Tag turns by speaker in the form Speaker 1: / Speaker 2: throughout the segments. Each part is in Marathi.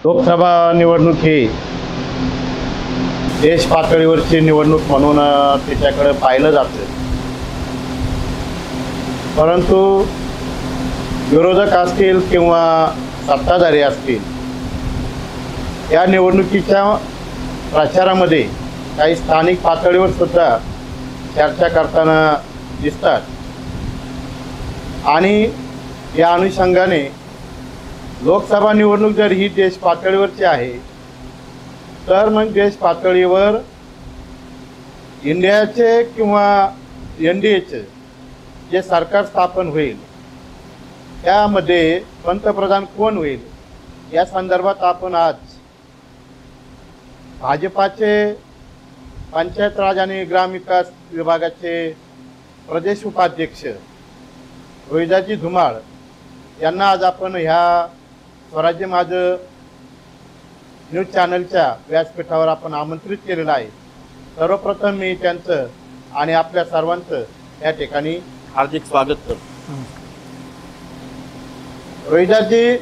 Speaker 1: लोकसभा निवडणूक ही देश पातळीवरची निवडणूक म्हणून त्याच्याकडे पाहिलं जातं. परंतु विरोधक असतील किंवा सत्ताधारी असतील, या निवडणुकीच्या प्रचारामध्ये काही स्थानिक पातळीवर सुद्धा चर्चा करताना दिसतात. आणि या अनुषंगाने लोकसभा निवडणूक जर ही देश पातळीवरची आहे, तर मग देश पातळीवर इंडियाचे किंवा NDAचे जे सरकार स्थापन होईल, त्यामध्ये पंतप्रधान कोण होईल या संदर्भात आपण आज भाजपाचे पंचायत राज आणि ग्रामविकास विभागाचे प्रदेश उपाध्यक्ष रोहिदाजी धुमाळ यांना आज आपण ह्या स्वराज्य माझं न्यूज चॅनलच्या व्यासपीठावर आपण आमंत्रित केलेलं आहे. सर्वप्रथम मी त्यांचं आणि आपल्या सर्वांचं या ठिकाणी हार्दिक स्वागत करतो. रोहिदाजी,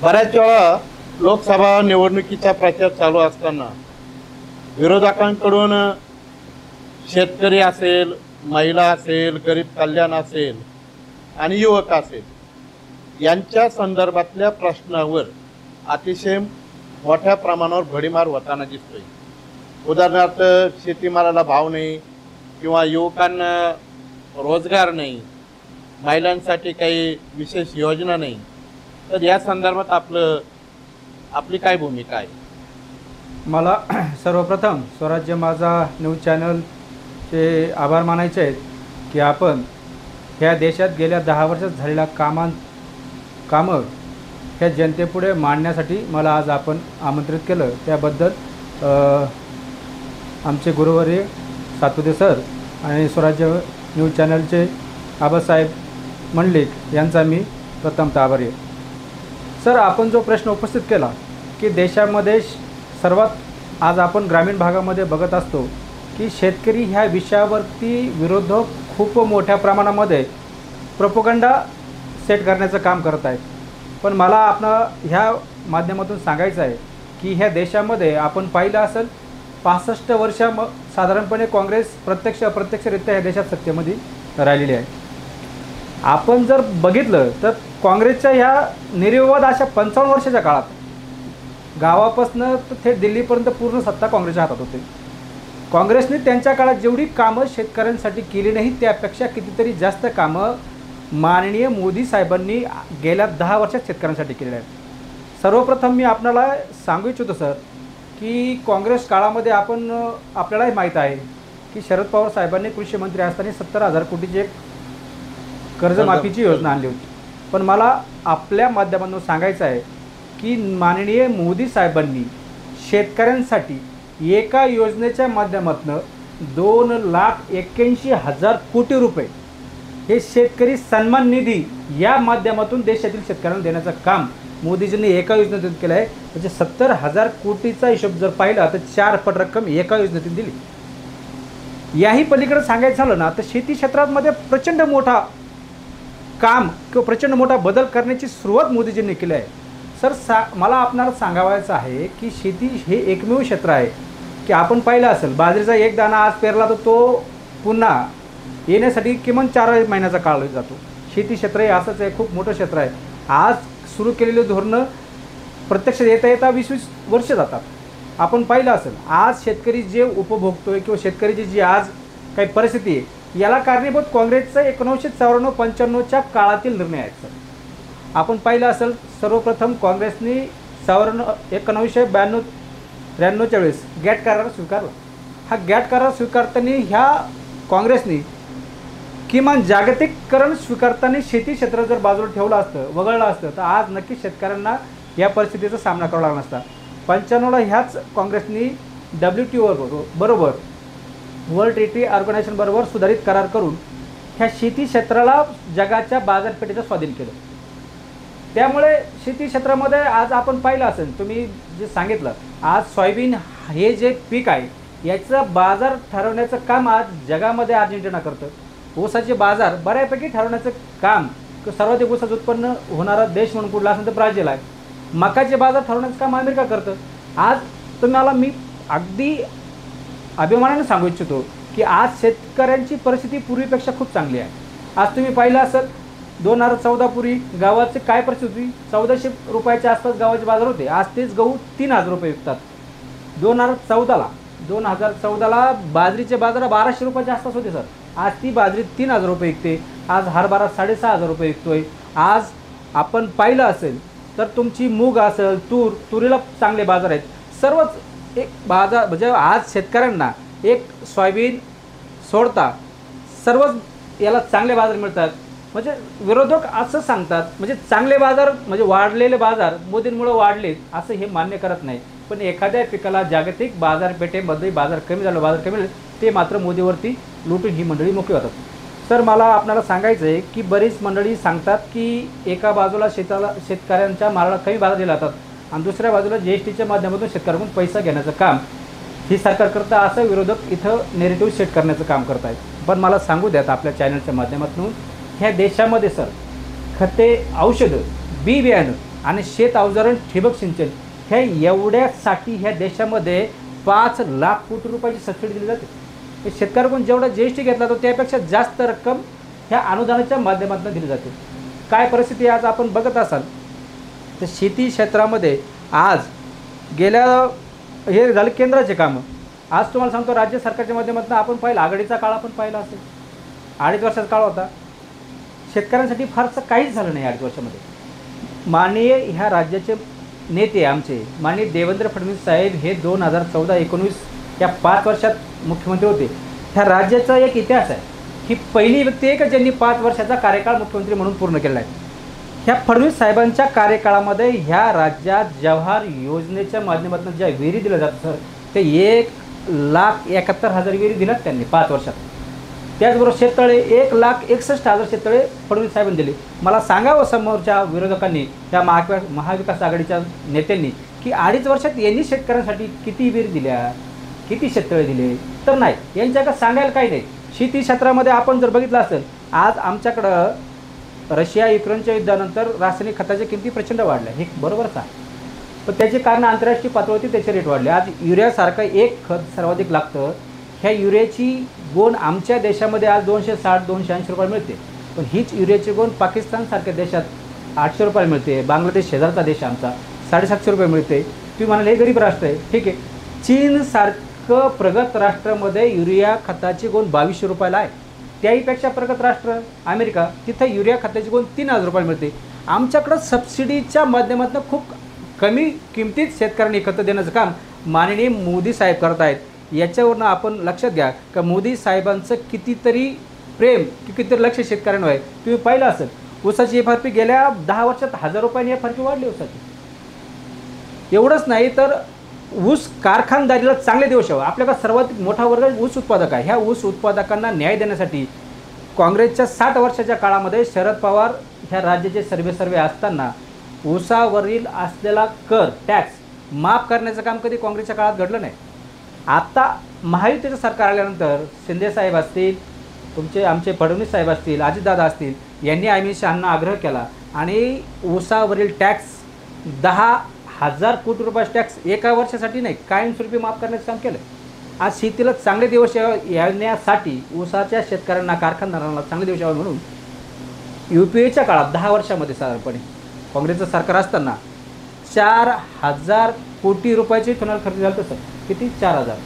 Speaker 1: बऱ्याच वेळा लोकसभा निवडणुकीचा प्रचार चालू असताना विरोधकांकडून शेतकरी असेल, महिला असेल, गरीब कल्याण असेल आणि युवक असेल, यांच्या संदर्भातल्या प्रश्नावर अतिशय मोठ्या प्रमाणावर भडीमार होताना दिसतोय. उदाहरणार्थ, शेतीमालाला भाव नाही किंवा युवकांना रोजगार नाही, महिलांसाठी काही विशेष योजना नाही. तर या संदर्भात आपली काय भूमिका आहे?
Speaker 2: मला सर्वप्रथम स्वराज्य माझा न्यूज चॅनलचे आभार मानायचे आहेत की आपण ह्या देशात गेल्या 10 वर्षात झालेल्या कामं ह्या जनतेपुढे मांडण्यासाठी मला आज आपण आमंत्रित केलं. त्याबद्दल आमचे गुरुवर्य सातपुते सर आणि स्वराज्य न्यूज चॅनलचे आबासाहेब मंडलिक यांचा मी प्रथमतः आभारी आहे. सर, आपण जो प्रश्न उपस्थित केला की देशामध्ये सर्वात आज आपण ग्रामीण भागामध्ये बघत असतो की शेतकरी ह्या विषयावरती विरोधक खूप मोठ्या प्रमाणामध्ये प्रोपगंडा सेट करण्याचं काम करत आहेत. पण मला ह्या माध्यमातून सांगायचं आहे की ह्या देशामध्ये आपण पाहिलं असेल 65 वर्ष साधारणपणे काँग्रेस प्रत्यक्ष अप्रत्यक्षरित्या ह्या देशात सत्तेमध्ये राहिलेली आहे. आपण जर बघितलं तर काँग्रेसच्या ह्या निर्विवाद अशा 55 वर्षाच्या काळात गावापासून तर थेट दिल्लीपर्यंत पूर्ण सत्ता काँग्रेसच्या हातात होते. काँग्रेसने त्यांच्या काळात जेवढी कामं शेतकऱ्यांसाठी केली नाहीत त्यापेक्षा कितीतरी जास्त कामं माननीय मोदी साहेबांनी गेल्या 10 वर्षात शेतकऱ्यांसाठी केलेलं आहे. सर्वप्रथम मी आपल्याला सांगू इच्छितो सर की काँग्रेस काळामध्ये आपल्यालाही माहीत आहे की शरद पवार साहेबांनी कृषी मंत्री असताना 70,000 कोटीची एक कर्जमाफीची योजना आणली होती. पण मला आपल्या माध्यमातून सांगायचं आहे की माननीय मोदी साहेबांनी शेतकऱ्यांसाठी एका योजनेच्या माध्यमातून 2,81,000 कोटी रुपये हे शेतकरी सन्मान निधी या माध्यमातून देशातील शेतकऱ्यांना देण्याचं काम मोदीजींनी एका योजनेतून केलं आहे. म्हणजे 70,000 कोटीचा हिशोब जर पाहिला तर 4 पट रक्कम एका योजनेतून दिली. याही पलीकडे सांगायचं झालं ना तर शेती क्षेत्रामध्ये प्रचंड मोठा काम किंवा प्रचंड मोठा बदल करण्याची सुरुवात मोदीजींनी केली आहे. सर, मला आपणाला सांगावायचं आहे की शेती हे एकमेव क्षेत्र आहे की आपण पाहिलं असेल बाजरीचा एक दाणा आज पेरला तर तो पुन्हा येण्यासाठी किमान 4 महिन्याचा काळ जातो. शेती क्षेत्र हे असंच आहे, खूप मोठं क्षेत्र आहे. आज सुरू केलेले धोरणं प्रत्यक्ष येता 20-20 वर्ष जातात. आपण पाहिलं असेल आज शेतकरी जे उपभोगतोय किंवा शेतकरीची जी आज काही परिस्थिती आहे याला कारणीभूत काँग्रेसचं 1994-95च्या काळातील निर्णय आहेत. सर, आपण पाहिलं असेल सर्वप्रथम काँग्रेसने 1992-93च्या वेळेस गॅट करार स्वीकारला. हा गॅट करार स्वीकारताना ह्या काँग्रेसने किमान जागतिकीकरण स्वीकारताना शेती क्षेत्र जर बाजूला ठेवलं असतं, वगळलं असतं तर आज नक्कीच शेतकऱ्यांना या परिस्थितीचा सामना करावा लागला नसता. 95ला ह्याच काँग्रेसने WTO बरोबर वर्ल्ड ट्रेड ऑर्गनायझेशन बरोबर सुधारित करार करून ह्या शेती क्षेत्राला जगाच्या बाजारपेठेचं स्वाधीन केलं. त्यामुळे शेती क्षेत्रामध्ये आज आपण पाहिलं असेल, तुम्ही जे सांगितलं, आज सोयाबीन हे जे पीक आहे याचा बाजार ठरवण्याचं काम आज जगामध्ये अर्जेंटिना करतं. ऊसाचे बाजार बऱ्यापैकी ठरवण्याचं काम सर्वाधिक ऊसाचं उत्पन्न होणारा देश म्हणून कुठला असेल तर ब्राझील आहे. मकाचे बाजार ठरवण्याचं काम अमेरिका करतं. आज तुम्हाला मी अगदी अभिमानाने सांगू इच्छितो की आज शेतकऱ्यांची परिस्थिती पूर्वीपेक्षा खूप चांगली आहे. आज तुम्ही पाहिलं असेल 2014 पूर्वी गावाची काय परिस्थिती होती, 1400 रुपयाच्या आसपास गावाचे बाजार होते. आज तेच गहू 3000 रुपये विकतात. 2014ला बाजरीचे बाजार 1200 रुपयाच्या आसपास होते सर. आज ती बाजरी 3000 रुपये विकते. आज हरभरा 6500 रुपये विकतोय. आज आपण पाहिलं असेल तर तुमची मूग असेल, तुरीला चांगले बाजार आहेत. सर्वच एक बाजार म्हणजे आज शेतकऱ्यांना एक सोयाबीन सोडता सर्वच याला चांगले बाजार मिळतात. म्हणजे विरोधक असं सांगतात म्हणजे चांगले बाजार म्हणजे वाढलेले बाजार मोदींमुळे वाढलेत असं हे मान्य करत नाही. पण एखाद्या पिकाला जागतिक बाजारपेठेमध्ये बाजार कमी झालं ते मात्र मोदीवरती लुटून ही मंडळी मोकळी होतात. सर मला आपल्याला सांगायचं आहे की बरीच मंडळी सांगतात की एका बाजूला शेतकऱ्यांच्या मालाला कमी बाजार दिला जातात आणि दुसऱ्या बाजूला GSTच्या माध्यमातून शेतकऱ्यांकडून पैसा घेण्याचं काम ही सरकार करतं असं विरोधक इथं नेरेटिव्ह सेट करण्याचं काम करत आहेत. पण मला सांगू द्यात आपल्या चॅनलच्या माध्यमातून ह्या देशामध्ये सर खते, औषधं, बी बियाणं आणि शेत अवजारण, ठिबक सिंचन ह्या एवढ्यासाठी ह्या देशामध्ये 5 लाख कोटी रुपयाची सबसिडी दिली जाते. शेतकऱ्याकडून जेवढा GST घेतला जातो त्यापेक्षा जास्त रक्कम ह्या अनुदानाच्या माध्यमातून दिली जाते. काय परिस्थिती आज आपण बघत असाल तर शेती क्षेत्रामध्ये आज गेल्या हे झालं केंद्राचे कामं. आज तुम्हाला सांगतो राज्य सरकारच्या माध्यमातून आपण पाहिलं आघाडीचा काळ आपण पाहिला असेल. 2.5 वर्षाचा काळ होता. शेतकऱ्यांसाठी फारसं काहीच झालं नाही 2.5 वर्षामध्ये. माननीय ह्या राज्याचे नेते आमचे माननीय देवेंद्र फडणवीस साहेब हे 2014-19 या 5 वर्षात मुख्यमंत्री होते. ह्या राज्याचा एक इतिहास आहे. ही पहिली व्यक्ती आहे का ज्यांनी 5 वर्षाचा कार्यकाळ मुख्यमंत्री म्हणून पूर्ण केला आहे. ह्या फडणवीस साहेबांच्या कार्यकाळामध्ये ह्या राज्यात जवाहर योजनेच्या माध्यमातून ज्या विहिरी दिल्या जातात सर ते 1,71,000 विहिरी दिल्यात त्यांनी 5 वर्षात. त्याचबरोबर शेततळे 1,61,000 शेततळे फडणवीस साहेबांनी दिले. मला सांगावं समोरच्या विरोधकांनी त्या महाविकास आघाडीच्या नेत्यांनी की 2.5 वर्षात यांनी शेतकऱ्यांसाठी किती विहिरी दिल्या, किती शेततळे दिले तर नाही. यांच्याकडे सांगायला काही नाही. शेती क्षेत्रामध्ये आपण जर बघितलं असेल आज आमच्याकडं रशिया युक्रेनच्या युद्धानंतर रासायनिक खताच्या किमती प्रचंड वाढल्या हे बरोबरच आहे. पण त्याचे कारण आंतरराष्ट्रीय पातळीवरती त्याचे रेट वाढले. आज युरियासारखं एक खत सर्वाधिक लागतं. ह्या युरियाची गोण आमच्या देशामध्ये आज 260-280 रुपये मिळते. पण हीच युरियाची गोण पाकिस्तानसारख्या देशात 800 रुपये मिळते. बांगलादेश शेजारचा देश आमचा 750 रुपये मिळते. तुम्ही म्हणाले हे गरीब राष्ट्र आहे, ठीक आहे. चीनसारखं प्रगत राष्ट्रामध्ये युरिया खताची गोण 2200 रुपयाला आहे. त्याहीपेक्षा प्रगत राष्ट्र अमेरिका तिथं युरिया खताची गोण 3000 रुपये मिळते. आमच्याकडं सबसिडीच्या माध्यमातून खूप कमी किमतीत शेतकऱ्यांनी खतं देण्याचं काम माननीय मोदी साहेब करत आहेत. याच्यावरनं आपण लक्षात घ्या का मोदी साहेबांचं कितीतरी प्रेम कितीतरी लक्ष शेतकऱ्यांवर आहे. तुम्ही पाहिलं असेल ऊसाची FRP गेल्या 10 वर्षात 1000 रुपयांनी FRP वाढली ऊसाची. एवढंच नाही तर ऊस कारखानदारीला चांगले दिवस यावं. आपल्याकडे सर्वात मोठा वर्ग ऊस उत्पादक आहे. ह्या ऊस उत्पादकांना न्याय देण्यासाठी काँग्रेसच्या 60 वर्षाच्या काळामध्ये शरद पवार ह्या राज्याचे सर्वे असताना ऊसावरील असलेला कर टॅक्स माफ करण्याचं काम कधी काँग्रेसच्या काळात घडलं नाही. आता महायुतीचं सरकार आल्यानंतर शिंदेसाहेब असतील, आमचे फडणवीस साहेब असतील, अजितदादा असतील यांनी अमित शहांना आग्रह केला आणि ऊसावरील टॅक्स 10,000 कोटी रुपये टॅक्स एका वर्षासाठी नाही कायमस्वरूपी माफ करण्याचं काम केलं. आज शेतीला चांगले दिवस येण्यासाठी ऊसाच्या शेतकऱ्यांना कारखानदारांना चांगले दिवस यावे म्हणून UPAच्या काळात 10 वर्षामध्ये साधारणपणे काँग्रेसचं सरकार असताना 4,000 कोटी रुपयाचे इथेनॉल खर्च झालं सर. किती? 4,000.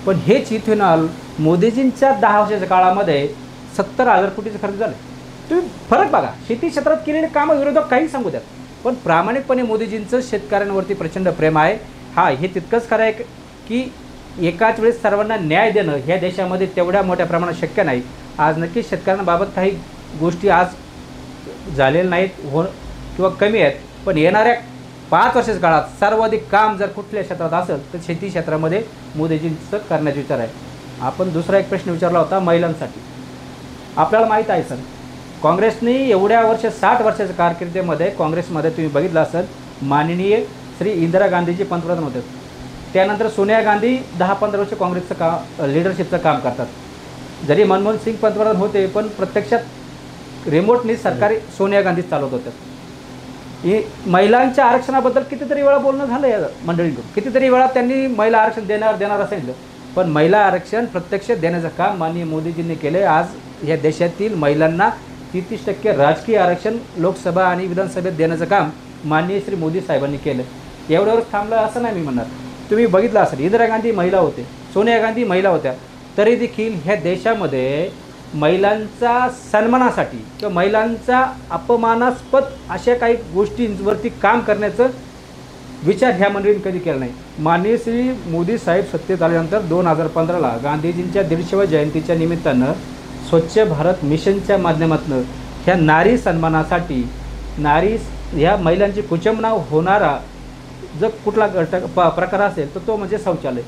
Speaker 2: पण हेच इथेनॉल मोदीजींच्या 10 वर्षाच्या काळामध्ये 70,000 कोटीचे खर्च झाले. तुम्ही फरक बघा. शेती क्षेत्रात केलेले कामं विरोधक काही सांगू द्यात पण प्रामाणिकपणे मोदीजींचं शेतकऱ्यांवरती प्रचंड प्रेम आहे. हा हे तितकंच खरं आहे की एकाच वेळेस सर्वांना न्याय देणं ह्या देशामध्ये तेवढ्या मोठ्या प्रमाणात शक्य नाही. आज नक्कीच शेतकऱ्यांबाबत काही गोष्टी आज झालेल्या नाहीत किंवा कमी आहेत. पण येणाऱ्या 5 वर्षाच्या काळात सर्वाधिक काम जर कुठल्या क्षेत्रात असेल तर शेती क्षेत्रामध्ये मोदीजींचं करण्याचा विचार आहे. आपण दुसरा एक प्रश्न विचारला होता महिलांसाठी. आपल्याला माहीत आहे सर काँग्रेसने एवढ्या वर्ष 60 वर्षाच्या कारकिर्दीमध्ये काँग्रेसमध्ये तुम्ही बघितलं असेल माननीय श्री इंदिरा गांधीजी पंतप्रधान होते. त्यानंतर सोनिया गांधी 10-15 वर्ष काँग्रेसचं लिडरशिपचं काम करतात. जरी मनमोहन सिंग पंतप्रधान होते पण प्रत्यक्षात रिमोटनी सरकारी सोनिया गांधी चालवत होत्या. हे महिलांच्या आरक्षणाबद्दल कितीतरी वेळा बोलणं झालं या मंडळींकडून, कितीतरी वेळा त्यांनी महिला आरक्षण देणार असं सांगितलं, पण महिला आरक्षण प्रत्यक्ष देण्याचं काम माननीय मोदीजींनी केलं आहे. आज या देशातील महिलांना 33% राजकीय आरक्षण लोकसभा आणि विधानसभेत देण्याचं काम माननीय श्री मोदी साहेबांनी केलं. एवढ्यावरच थांबलं असं नाही मी म्हणणार. तुम्ही बघितलं असेल, इंदिरा गांधी महिला होते, सोनिया गांधी महिला होत्या, तरी देखील ह्या देशामध्ये महिलांचा सन्मानासाठी किंवा महिलांचा अपमानास्पद अशा काही गोष्टींवरती काम करण्याचं विचार ह्या मंडळींनी कधी केला नाही. माननीय श्री मोदी साहेब सत्तेत आल्यानंतर 2015ला गांधीजींच्या 150व्या जयंतीच्या निमित्तानं स्वच्छ भारत मिशनच्या माध्यमातून ह्या नारी सन्मानासाठी, नारी ह्या महिलांची कुचंबना होणारा जर कुठला प्रकार असेल तर तो म्हणजे शौचालय.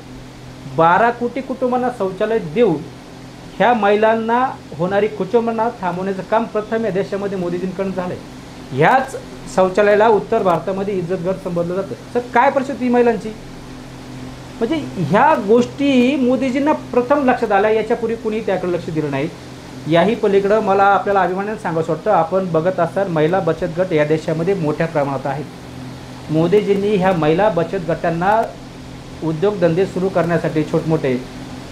Speaker 2: 12 कोटी कुटुंबांना शौचालय देऊन ह्या महिलांना होणारी कुचंबना थांबवण्याचं काम प्रथम या देशामध्ये मोदीजींकडून झालं आहे. ह्याच शौचालयाला उत्तर भारतामध्ये इज्जतगड संबोधलं जातं. सर काय परिस्थिती महिलांची, म्हणजे ह्या गोष्टी मोदीजींना प्रथम लक्षात आल्या, याच्यापूर्वी कुणी त्याकडे लक्ष दिलं नाही. याही पलीकडं मला आपल्याला अभिमानाने सांगायचं वाटतं, आपण बघत असाल महिला बचत गट या देशामध्ये मोठ्या प्रमाणात आहेत. मोदीजींनी ह्या महिला बचत गटांना उद्योगधंदे सुरू करण्यासाठी छोटमोठे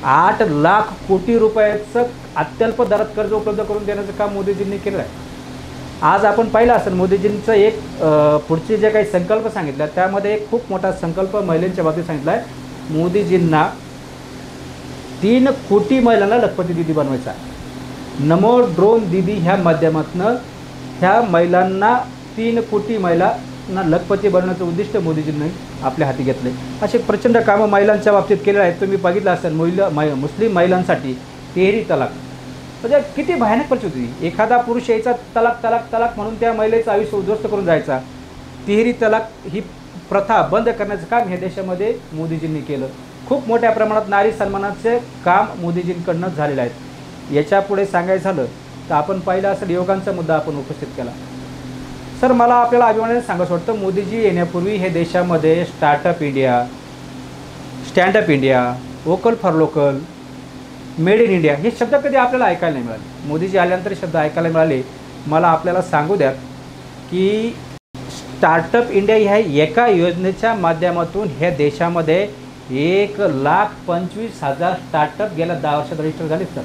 Speaker 2: 8 लाख कोटी रुपयाचं अत्यल्प दरात कर्ज उपलब्ध करून देण्याचं काम मोदीजींनी केलं आहे. आज आपण पाहिलं असेल मोदीजींचं एक पुढचे जे काही संकल्प सांगितले त्यामध्ये एक खूप मोठा संकल्प महिलांच्या बाबतीत सांगितला आहे. मोदीजींना 3 कोटी महिलांना लखपती दिदी बनवायचा आहे. नमो ड्रोन दीदी ह्या माध्यमातून ह्या महिलांना 3 कोटी महिलांना लखपती बनवण्याचं उद्दिष्ट मोदीजींनी आपल्या हाती घेतले. असे प्रचंड कामं महिलांच्या बाबतीत केले आहेत. तुम्ही बघितलं असेल मुस्लिम महिलांसाठी 13 तलाक, म्हणजे किती भयानक परिस्थिती. एखादा पुरुष यायचा तलाक तलाक तलाक म्हणून त्या महिलेचं आयुष्य उद्ध्वस्त करून जायचा. 13 तलाक ही प्रथा बंद करण्याचं काम ह्या देशामध्ये मोदीजींनी केलं. खूप मोठ्या प्रमाणात नारी सन्मानाचे काम मोदीजींकडनं झालेलं आहे. याच्या पुढे सांगायचं झालं तर आपण पाहिलं असेल युवकांचा मुद्दा आपण उपस्थित केला. सर मला आपल्याला अभिमानाने सांगायचं वाटतं, मोदीजी येण्यापूर्वी हे देशामध्ये startup India, standup India, vocal for local, made in India हे शब्द कधी आपल्याला ऐकायला नाही मिळाले. मोदीजी आल्यानंतर शब्द ऐकायला मिळाले. मला आपल्याला सांगू द्या की स्टार्टअप इंडिया ह्या एका योजनेच्या माध्यमातून ह्या देशामध्ये 1,25,000 स्टार्टअप गेल्या 10 वर्षात रजिस्टर झाले. सर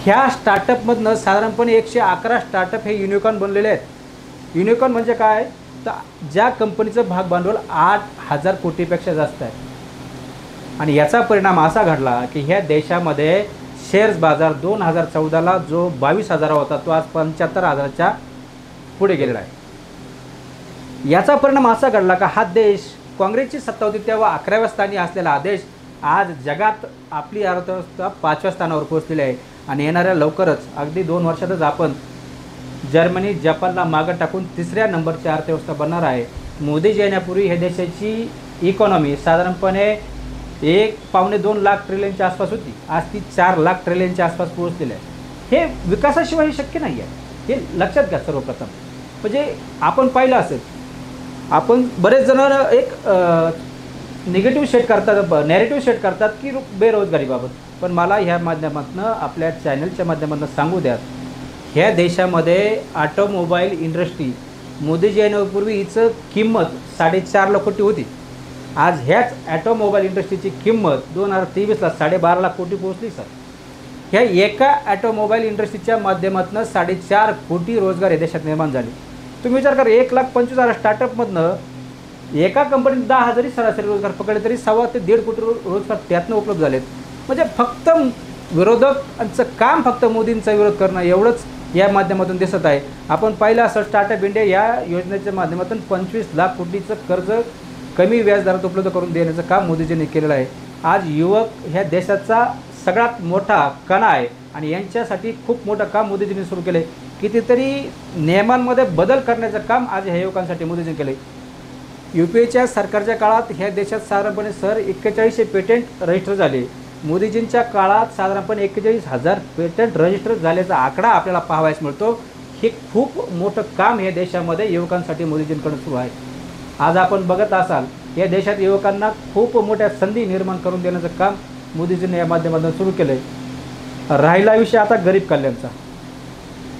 Speaker 2: ह्या स्टार्टअपमधनं साधारणपणे 111 स्टार्टअप हे युनिकॉर्न बनलेले आहेत. युनिकॉर्न म्हणजे काय, तर ज्या कंपनीचं भाग भांडवल 8,000 कोटीपेक्षा जास्त आहे. आणि याचा परिणाम असा घडला की ह्या देशामध्ये शेअर्स बाजार 2014ला जो 22,000 होता तो आज 75,000च्या पुढे गेलेला आहे. याचा परिणाम असा घडला का हा देश, काँग्रेसची सत्ता होती तेव्हा 11व्या स्थानी असलेला हा देश आज जगात आपली अर्थव्यवस्था 5व्या स्थानावर पोहोचलेली आहे. आणि येणाऱ्या लवकरच अगदी 2 वर्षातच आपण जर्मनी जपानला मागं टाकून 3ऱ्या नंबरची अर्थव्यवस्था बनणार आहे. मोदीजी येण्यापूर्वी हे देशाची इकॉनॉमी साधारणपणे 1.2 लाख ट्रिलियनच्या आसपास होती. आज ती 4 लाख ट्रिलियनच्या आसपास पोहोचलेली आहे. हे विकासाशिवाय शक्य नाही आहे, हे लक्षात घ्या सर्वप्रथम. म्हणजे आपण पाहिलं असेल, आपण बरेच जण एक निगेटिव्ह शेड करतात, नॅरेटिव्ह शेड करतात की बेरोजगारीबाबत, पण मला ह्या माध्यमातून आपल्या चॅनलच्या माध्यमातून सांगू द्या, ह्या देशामध्ये ऑटोमोबाईल इंडस्ट्री मोदीजी येण्यापूर्वी हिचं किंमत 4.5 लाख कोटी होती. आज ह्याच ॲटोमोबाईल इंडस्ट्रीची किंमत 2023ला 12.5 लाख कोटी पोहोचली. सर ह्या एका ॲटोमोबाईल इंडस्ट्रीच्या माध्यमातून 4.5 कोटी रोजगार या देशात निर्माण झाले. तुम्ही विचार करा, 1,25,000 स्टार्टअपमधनं एका कंपनीत 10,000 सरासरी रोजगार पकडले तरी 1.25 ते 1.5 कोटी रोजगार त्यातनं उपलब्ध झालेत. म्हणजे फक्त विरोधकांचं काम फक्त मोदींचा विरोध करणं एवढंच या माध्यमातून दिसत आहे. आपण पाहिलं असं स्टार्टअप इंडिया या योजनेच्या माध्यमातून 25 लाख कोटीचं कर्ज कमी व्याजदरात उपलब्ध करून देण्याचं काम मोदीजींनी केलेलं आहे. आज युवक ह्या देशाचा सगळ्यात मोठा कणा आहे आणि यांच्यासाठी खूप मोठं काम मोदीजींनी सुरू केलं आहे. कितीतरी नियमांमध्ये बदल करण्याचं काम आज ह्या युवकांसाठी मोदीजींनी केलं आहे. UPAच्या सरकारच्या काळात ह्या देशात साधारणपणे सर 4100 पेटेंट रजिस्टर झाले. मोदीजींच्या काळात साधारणपणे 41,000 पेटेंट रजिस्टर झाल्याचा आकडा आपल्याला पाहावयास मिळतो. हे खूप मोठं काम या देशामध्ये युवकांसाठी मोदीजींकडून सुरू आहे. आज आपण बघत असाल या देशात युवकांना खूप मोठ्या संधी निर्माण करून देण्याचं काम मोदीजींनी या माध्यमातून सुरू केलं आहे. राहिला विषय आता गरीब कल्याणचा.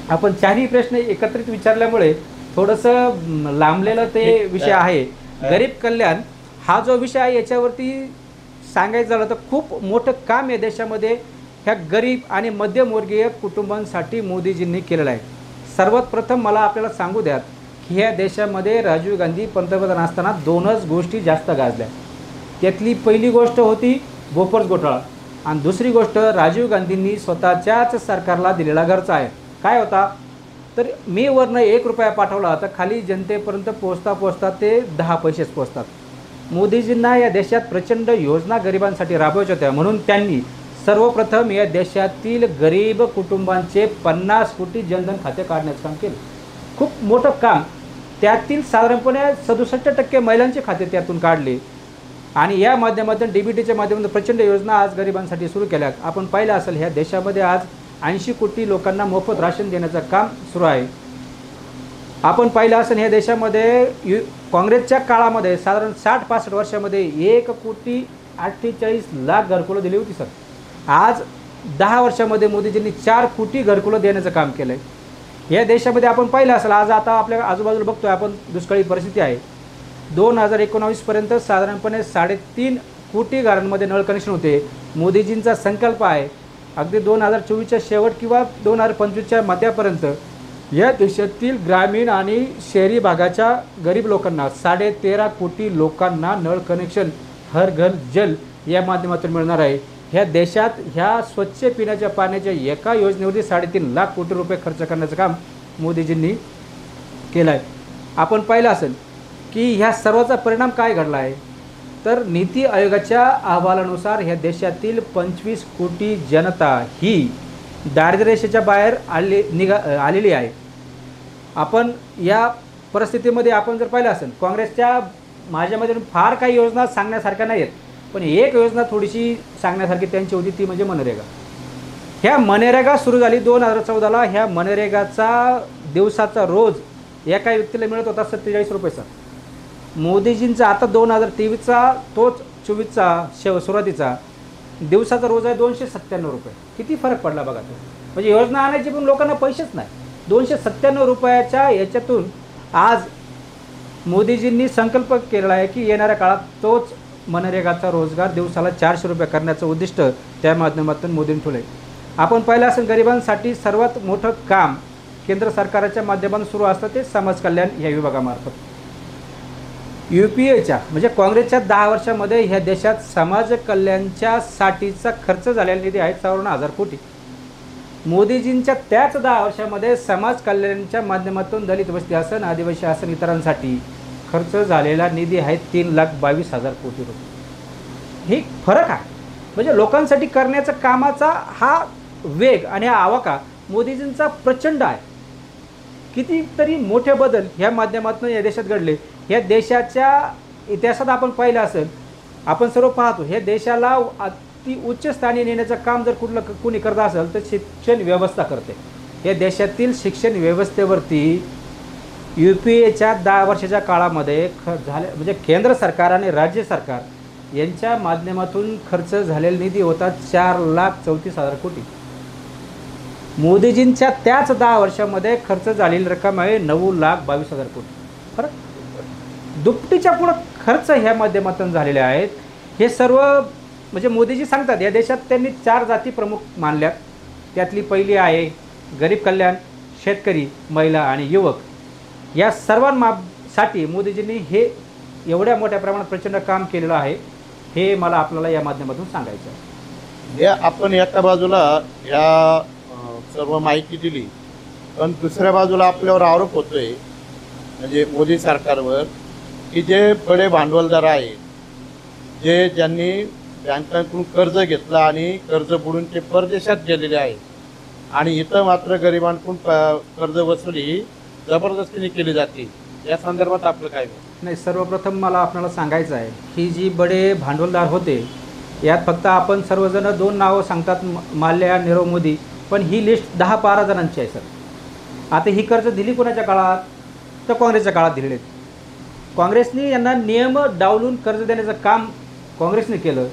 Speaker 2: आपण चारही प्रश्न एकत्रित विचारल्यामुळे थोडंसं लांबलेलं ते विषय आहे. गरीब कल्याण हा जो विषय आहे याच्यावरती सांगायचं झालं तर खूप मोठं काम या देशामध्ये ह्या गरीब आणि मध्यमवर्गीय कुटुंबांसाठी मोदीजींनी केलेलं आहे. सर्वात प्रथम मला आपल्याला सांगू द्यात की ह्या देशामध्ये राजीव गांधी पंतप्रधान असताना दोनच गोष्टी जास्त गाजल्या. त्यातली पहिली गोष्ट होती बोफोर्स घोटाळा आणि दुसरी गोष्ट राजीव गांधींनी स्वतःच्याच सरकारला दिलेला खर्च आहे. काय होता तर मी वरनं 1 रुपया पाठवला तर खाली जनतेपर्यंत पोचता ते 10 पैसेच पोचतात. मोदीजींना या देशात प्रचंड योजना गरिबांसाठी राबवायच्या होत्या म्हणून त्यांनी सर्वप्रथम या देशातील गरीब कुटुंबांचे 50 कोटी जनधन खाते काढण्याचं काम केलं. खूप मोठं काम. त्यातील साधारणपणे 67% महिलांचे खाते त्यातून काढले आणि या माध्यमातून DBTच्या माध्यमातून प्रचंड योजना आज गरिबांसाठी सुरू केल्या. आपण पाहिलं असेल ह्या देशामध्ये आज 80 कोटी लोकांना मोफत राशन देण्याचं काम सुरू आहे. आपण पाहिलं असेल ह्या देशामध्ये काँग्रेसच्या काळामध्ये साधारण 60-65 वर्षामध्ये 1,48,00,000 घरकुलं दिली होती सर. आज 10 वर्षामध्ये मोदीजींनी 4 कोटी घरकुलं देण्याचं काम केलं आहे. या देशामध्ये आपण पाहिलं असेल आज आता आपल्या आजूबाजूला बघतोय आपण दुष्काळी परिस्थिती आहे. 2019पर्यंत साधारणपणे 3.5 कोटी घरांमध्ये नळ कनेक्शन होते. मोदीजींचा संकल्प आहे अगदी 2024च्या शेवट किंवा 2025च्या मध्यापर्यंत या देशातील ग्रामीण आणि शहरी भागाच्या गरीब लोकांना 13.5 कोटी लोकांना नळ कनेक्शन हर घर जल या माध्यमातून मिळणार आहे. ह्या देशात ह्या स्वच्छ पिण्याच्या पाण्याच्या एका योजनेवरती 3.5 लाख कोटी रुपये खर्च करण्याचं काम मोदीजींनी केलं आहे. आपण पाहिलं असेल की ह्या सर्वाचा परिणाम काय घडला आहे तर नीती आयोगाच्या अहवालानुसार ह्या देशातील 25 कोटी जनता ही दारिद्र्यरेषेच्या बाहेर आलेली आहे. आपण या परिस्थितीमध्ये आपण जर पाहिलं असेल काँग्रेसच्या माझ्यामध्ये फार काही योजना सांगण्यासारख्या नाही आहेत पण एक योजना थोडीशी सांगण्यासारखी त्यांची होती ती म्हणजे मनरेगा. ह्या मनरेगा सुरू झाली 2014ला. ह्या मनरेगाचा दिवसाचा रोज एका व्यक्तीला मिळत होता 47 रुपयेचा. मोदीजींचा आता 2023चा तोच 24चा सुरुवातीचा दिवसाचा रोज आहे 297 रुपये. किती फरक पडला बघा तो. म्हणजे योजना आणायची पण लोकांना पैसेच नाही. 297 रुपयाच्या याच्यातून आज मोदीजींनी संकल्प केलेला आहे की येणाऱ्या काळात तोच मनरेगाचा रोजगार दिवसाला 400 रुपये करण्याचं उद्दिष्ट त्या माध्यमातून मोदींनी ठेवलं आहे. आपण पाहिलं असेल गरिबांसाठी सर्वात मोठं काम केंद्र सरकारच्या माध्यमातून सुरू असतं ते समाज कल्याण या विभागामार्फत. UPAच्या म्हणजे काँग्रेसच्या 10 वर्षामध्ये ह्या देशात समाज कल्याणच्या साठीचा खर्च झालेला निधी आहे 54,000 कोटी. मोदीजींच्या त्याच 10 वर्षामध्ये समाज कल्याणच्या माध्यमातून दलित वस्ती असन आदिवासी असन इतरांसाठी खर्च झालेला निधी आहे 3,22,000 कोटी रुपये. ही फरक आहे. म्हणजे लोकांसाठी करण्याचा कामाचा हा वेग आणि हा आवाका मोदीजींचा प्रचंड आहे. कितीतरी मोठे बदल ह्या माध्यमातून या देशात घडले. ह्या देशाच्या इतिहासात आपण पाहिलं असेल आपण सर्व पाहतो ह्या देशाला अति उच्च स्थानी नेण्याचं काम जर कुणी करत असेल तर शिक्षण व्यवस्था करते. या देशातील शिक्षण व्यवस्थेवरती UPAच्या 10 वर्षाच्या काळामध्ये झाले म्हणजे केंद्र सरकार आणि राज्य सरकार यांच्या माध्यमातून खर्च झालेला निधी होता 4,34,000 कोटी. मोदीजींच्या त्याच 10 वर्षामध्ये खर्च झालेली रक्कम आहे 9,22,000 कोटी. फरक दुपटीच्या पुढं खर्च ह्या माध्यमातून झालेले आहेत. हे सर्व म्हणजे मोदीजी सांगतात या देशात त्यांनी 4 जाती प्रमुख मानल्या. त्यातली पहिली आहे गरीब कल्याण, शेतकरी, महिला आणि युवक. या सर्वांसाठी मोदीजींनी हे एवढ्या मोठ्या प्रमाणात प्रचंड काम केलेलं आहे हे मला आपल्याला या माध्यमातून सांगायचं आहे.
Speaker 1: या आपण एका बाजूला या सर्व माहिती दिली पण दुसऱ्या बाजूला आपल्यावर आरोप होतोय म्हणजे मोदी सरकारवर की जे बडे भांडवलदार आहेत ज्यांनी बँकांकडून कर्ज घेतलं आणि कर्ज बुडून ते परदेशात गेलेले आहेत आणि इथं मात्र गरिबांकडून कर्ज वसुली जबरदस्तीने केली जाते. या संदर्भात आपलं काय
Speaker 2: नाही सर्वप्रथम मला आपल्याला सांगायचं आहे की जी बडे भांडवलदार होते यात फक्त आपण सर्वजण 2 नावं सांगतात माल्या, नीरव मोदी पण ही लिस्ट 10-12 जणांची आहे सर. आता ही कर्ज दिली कोणाच्या काळात तर काँग्रेसच्या काळात दिलेले आहेत. काँग्रेसने यांना नियम डावलून कर्ज देण्याचं काम काँग्रेसने केलं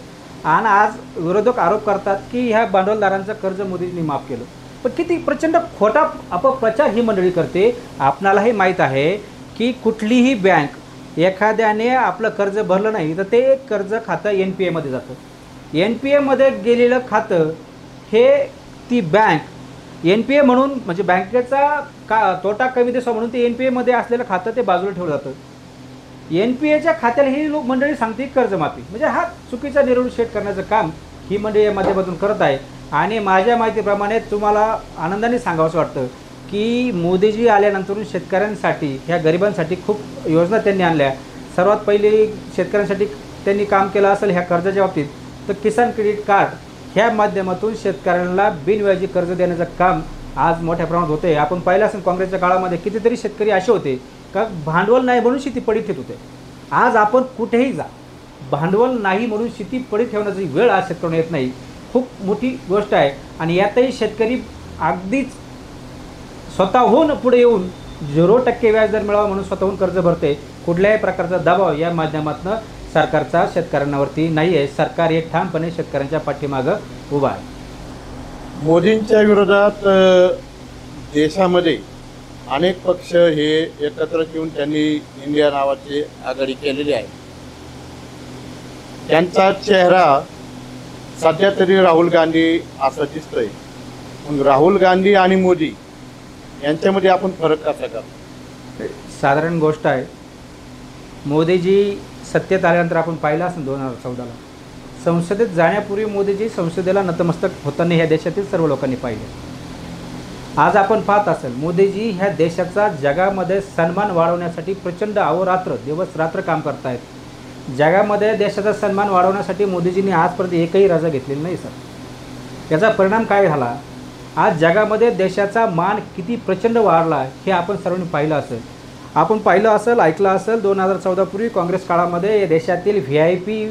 Speaker 2: आणि आज विरोधक आरोप करतात की ह्या भांडवलदारांचं कर्ज मोदींनी माफ केलं. पण किती प्रचंड खोटा अपप्रचार ही मंडळी करते. आपणालाही माहीत आहे की कुठलीही बँक एखाद्याने आपलं कर्ज भरलं नाही तर ते कर्ज खातं NPAमध्ये जातं. NPAमध्ये गेलेलं खातं हे ती बँक NPA म्हणून म्हणजे बँकेचा तोटा कमी देसा म्हणून ते NPAमध्ये असलेलं खातं ते बाजूला ठेवलं जातं. NPAच्या खात्याला ही लोक मंडळी सांगते कर्जमाफी, म्हणजे हा चुकीचा निर्णय करण्याचं काम ही मंडळी या माध्यमातून करत आहे. आणि माझ्या माहितीप्रमाणे तुम्हाला आनंदाने सांगावंसं वाटतं की मोदीजी आल्यानंतर शेतकऱ्यांसाठी ह्या गरिबांसाठी खूप योजना त्यांनी आणल्या. सर्वात पहिली शेतकऱ्यांसाठी त्यांनी काम केलं असेल ह्या कर्जाच्या बाबतीत तर किसान क्रेडिट कार्ड ह्या माध्यमातून शेतकऱ्यांना बिनव्याजी कर्ज देण्याचं काम आज मोठ्या प्रमाणात होते. आपण पाहिलं असेल काँग्रेसच्या काळामध्ये कितीतरी शेतकरी असे होते का भांडवल नाही म्हणून शेती पडीत ठेवत होते. आज आपण कुठेही जा, भांडवल नाही म्हणून शेती पडीत ठेवण्याची वेळ आज शेतकऱ्यांना येत नाही. खूप मोठी गोष्ट आहे. आणि यातही शेतकरी अगदीच स्वतःहून पुढे येऊन 0% व्याजदर मिळावा म्हणून स्वतःहून कर्ज भरते. कुठल्याही प्रकारचा दबाव या माध्यमातून सरकारचा शेतकऱ्यांवरती नाही आहे. सरकार हे ठामपणे शेतकऱ्यांच्या पाठीमागं उभा आहे.
Speaker 1: मोदींच्या विरोधात देशामध्ये अनेक पक्ष हे एकत्र येऊन त्यांनी इंडिया नावाची आघाडी केलेली आहे. त्यांचा चेहरा सध्या तरी राहुल गांधी असं दिसतोय. मग राहुल गांधी आणि मोदी यांच्यामध्ये आपण फरक कसा करतो?
Speaker 2: साधारण गोष्ट आहे. मोदीजी सत्तेत आल्यानंतर आपण पाहिलं असेल 2014ला संसदेत जाण्यापूर्वी मोदीजी संसदेला नतमस्तक होताना ह्या देशातील सर्व लोकांनी पाहिले. आज आपण पाहत असेल मोदीजी ह्या देशाचा जगामध्ये सन्मान वाढवण्यासाठी प्रचंड अहोरात्र दिवस रात्र काम करतायत. जगामध्ये देशाचा सन्मान वाढवण्यासाठी मोदीजींनी आजपर्यंत एकही रजा घेतलेली नाही सर. याचा परिणाम काय झाला? आज जगामध्ये देशाचा मान किती प्रचंड वाढला हे आपण सर्वांनी पाहिलं असेल. आपण पाहिलं असेल, ऐकलं असेल 2014 पूर्वी काँग्रेस काळामध्ये या देशातील VIP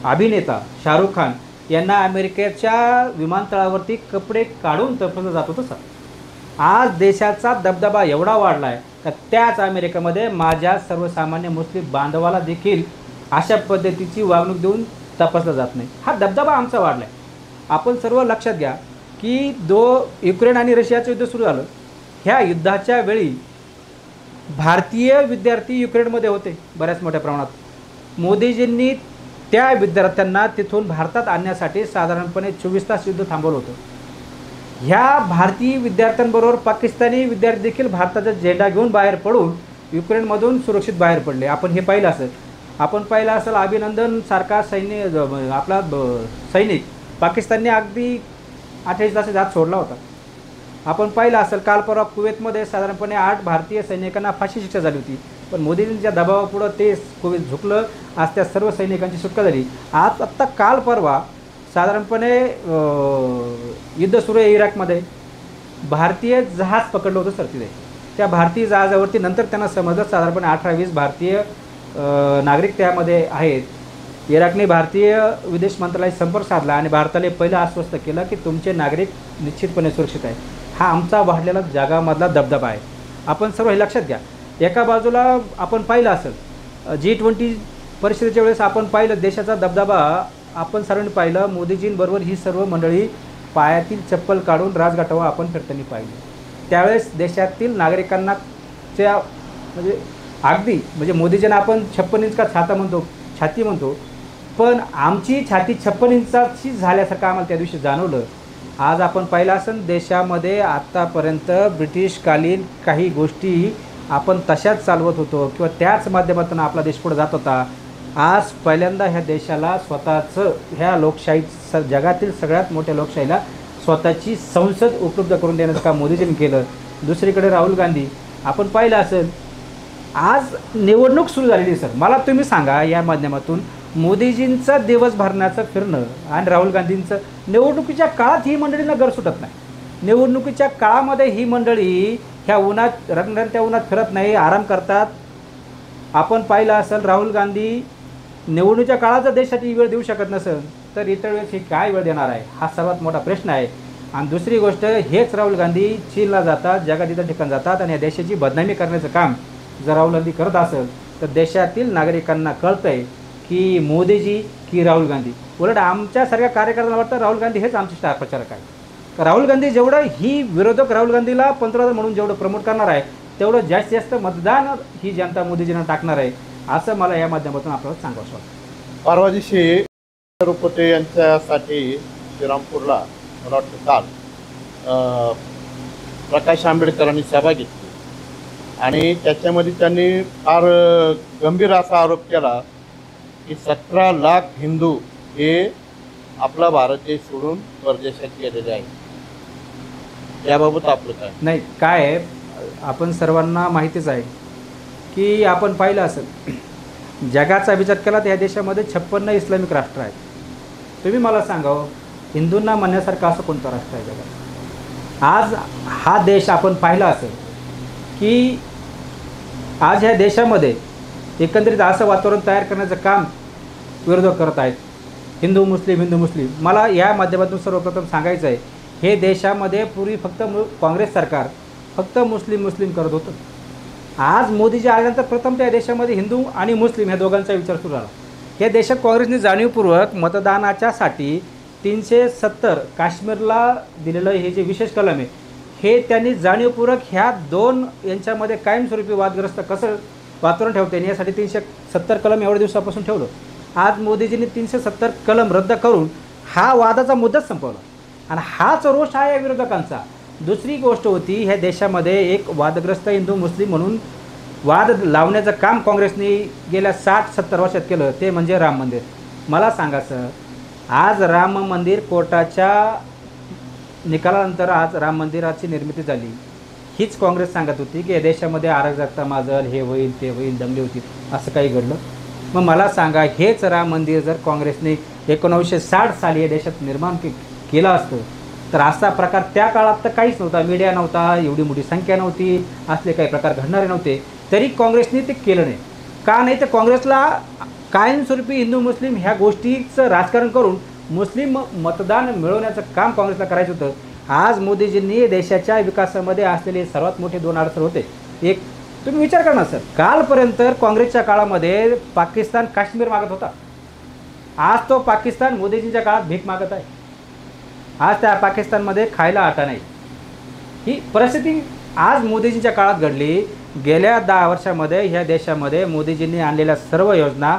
Speaker 2: अभिनेता शाहरुख खान यांना अमेरिकेच्या विमानतळावरती कपडे काढून तपवलं जात होतं सर. आज देशाचा दबदबा एवढा वाढला आहे का त्याच अमेरिकेमध्ये माझ्या सर्वसामान्य मुस्लिम बांधवाला देखील अशा पद्धतीची वागणूक देऊन तपासलं जात नाही. हा दबदबा आमचा वाढला आहे. आपण सर्व लक्षात घ्या की युक्रेन आणि रशियाचं युद्ध सुरू झालं. ह्या युद्धाच्या वेळी भारतीय विद्यार्थी युक्रेनमध्ये होते बऱ्याच मोठ्या प्रमाणात. मोदीजींनी त्या विद्यार्थ्यांना तिथून भारतात आणण्यासाठी साधारणपणे 24 तास युद्ध थांबवलं होतं. ह्या भारतीय विद्यार्थ्यांबरोबर पाकिस्तानी विद्यार्थी देखील भारताचा झेंडा घेऊन बाहेर पडून युक्रेनमधून सुरक्षित बाहेर पडले. आपण हे पाहिलं असेल. आपण पाहिलं असेल अभिनंदन सारखा आपला सैनिक पाकिस्तानने अगदी 28 तासाच्या आत सोडला होता. आपण पाहिलं असेल काल परवा कुवेतमध्ये साधारणपणे 8 भारतीय सैनिकांना फाशी शिक्षा झाली होती. पण मोदींच्या दबावापुढं ते कुवेत झुकलं. आज त्या सर्व सैनिकांची सुटका झाली. आज आत्ता काल परवा साधारणपणे युद्ध सुरू आहे इराकमध्ये. भारतीय जहाज पकडलं होतं सर तिथे. त्या भारतीय जहाजावरती नंतर त्यांना समजलं साधारणपणे 18-20 भारतीय नागरिक त्यामध्ये आहेत. इराकने भारतीय विदेश मंत्रालयाशी संपर्क साधला आणि भारताला पहिलं आश्वस्त केलं की तुमचे नागरिक निश्चितपणे सुरक्षित आहे. हा आमचा वाढलेला जगामधला दबदबा आहे. आपण सर्व हे लक्षात घ्या. एका बाजूला आपण पाहिलं असेल G20 परिषदेच्या वेळेस आपण पाहिलं देशाचा दबदबा आपण सर्वांनी पाहिलं. मोदीजींबरोबर ही सर्व मंडळी पायातील चप्पल काढून राजघाटावर आपण फिरताना पाहिलं. त्यावेळेस देशातील नागरिकांना म्हणजे अगदी म्हणजे मोदीजींना आपण 56 इंच का छाती म्हणतो पण आमची छाती 56 इंचाची झाल्यासारखं आम्हाला त्या दिवशी जाणवलं. आज आपण पाहिलं असेल देशामध्ये आत्तापर्यंत ब्रिटिशकालीन काही गोष्टी आपण तशाच चालवत होतो किंवा त्याच माध्यमातून आपला देश पुढे जात होता. आज पहिल्यांदा ह्या देशाला स्वतःचं ह्या लोकशाही जगातील सगळ्यात मोठ्या लोकशाहीला स्वतःची संसद उपलब्ध करून देण्याचं काम मोदीजींनी केलं. दुसरीकडे राहुल गांधी आपण पाहिलं असेल आज निवडणूक सुरू झालेली सर. मला तुम्ही सांगा या माध्यमातून मोदीजींचं दिवस भरण्याचं फिरणं आणि राहुल गांधींचं निवडणुकीच्या काळात ही मंडळींना घर सुटत नाही. निवडणुकीच्या काळामध्ये ही मंडळी ह्या उन्हात रंगरंत्या उन्हात फिरत नाही, आराम करतात. आपण पाहिलं असेल राहुल गांधी निवडणुकीच्या काळात जर देशाची वेळ देऊ शकत नसेल तर इतर वेळेस ही काय वेळ देणार आहे हा सर्वात मोठा प्रश्न आहे. आणि दुसरी गोष्ट हेच राहुल गांधी चीनला जातात, जगात इतर ठिकाणी जातात आणि या देशाची बदनामी करण्याचं काम जर राहुल गांधी करत असेल तर देशातील नागरिकांना कळतं आहे की मोदीजी की राहुल गांधी. उलट आमच्यासारख्या कार्यकर्त्यांना वाटतं राहुल गांधी हेच आमचे स्टार प्रचारक आहे. राहुल गांधी जेवढं ही विरोधक राहुल गांधीला पंतप्रधान म्हणून जेवढं प्रमोट करणार आहे तेवढं जास्तीत जास्त मतदान ही जनता मोदीजींना टाकणार आहे, असं मला या माध्यमातून आपल्याला सांगावं वाटतं.
Speaker 1: परवा दिवशी रुपटे यांच्यासाठी श्रीरामपूरला मला वाटतं काल प्रकाश आंबेडकरांनी सभा घेतली आणि त्याच्यामध्ये त्यांनी फार गंभीर असा आरोप केला की 17 लाख हिंदू हे आपला भारत देश सोडून परदेशात गेलेले आहेत. याबाबत आपलं काय?
Speaker 2: नाही, काय आहे, आपण सर्वांना माहितीच आहे की आपण पाहिलं असेल जगाचा विचार केला तर या देशामध्ये 56 इस्लामिक राष्ट्र आहेत. तुम्ही मला सांगावं, हिंदूंना म्हणण्यासारखं असं कोणतं राष्ट्र आहे जगात? आज हा देश आपण पाहिला असेल की आज ह्या देशामध्ये एकंदरीत असं वातावरण तयार करण्याचं काम विरोधक करत आहेत, हिंदू मुस्लिम. मला या माध्यमातून सर्वप्रथम सांगायचं आहे, हे देशामध्ये पूर्वी फक्त काँग्रेस सरकार फक्त मुस्लिम करत होतं. आज मोदीजी आल्यानंतर प्रथम त्या देशामध्ये हिंदू आणि मुस्लिम ह्या दोघांचा विचार सुरू झाला. या देशात काँग्रेसने जाणीवपूर्वक मतदानाच्यासाठी 370 काश्मीरला दिलेलं हे जे विशेष कलम आहे हे त्यांनी जाणीवपूर्वक ह्या दोन यांच्यामध्ये कायमस्वरूपी वादग्रस्त कसं वातावरण ठेवते आणि यासाठी 370 कलम एवढ्या दिवसापासून ठेवलं. आज मोदीजींनी 370 कलम रद्द करून हा वादाचा मुद्दाच संपवला आणि हाच रोष आहे या विरोधकांचा. दुसरी गोष्ट होती, ह्या देशामध्ये एक वादग्रस्त हिंदू मुस्लिम म्हणून वाद लावण्याचं काम काँग्रेसने गेल्या 60-70 वर्षात केलं, ते म्हणजे राम मंदिर. मला सांगा सर, आज राम मंदिर कोर्टाच्या निकालानंतर आज राम मंदिराची निर्मिती झाली. हीच काँग्रेस सांगत होती की या देशामध्ये अराजकता माजल, हे होईल ते होईल, दंगली होतील, असं काही घडलं? मग मला सांगा, हेच राम मंदिर जर काँग्रेसने 1960 साली या देशात निर्माण केलं असतं तर असा प्रकार त्या काळात तर काहीच नव्हता, मीडिया नव्हता, एवढी मोठी संख्या नव्हती, असले काही प्रकार घडणारे नव्हते, तरी काँग्रेसने ते केलं नाही. का नाही? तर काँग्रेसला कायमस्वरूपी हिंदू मुस्लिम ह्या गोष्टीचं राजकारण करून मुस्लिम मतदान मिळवण्याचं काम काँग्रेसला करायचं होतं. आज मोदीजींनी देशाच्या विकासामध्ये असलेले सर्वात मोठे 2 अडसर होते. एक, तुम्ही विचार करा ना सर, कालपर्यंत काँग्रेसच्या काळामध्ये पाकिस्तान काश्मीर मागत होता, आज तो पाकिस्तान मोदीजींच्या काळात भीक मागत आहे. आज त्या पाकिस्तानमध्ये खायला आटा नाही. ही परिस्थिती आज मोदीजींच्या काळात घडली. गेल्या 10 वर्षामध्ये ह्या देशामध्ये मोदीजींनी आणलेल्या सर्व योजना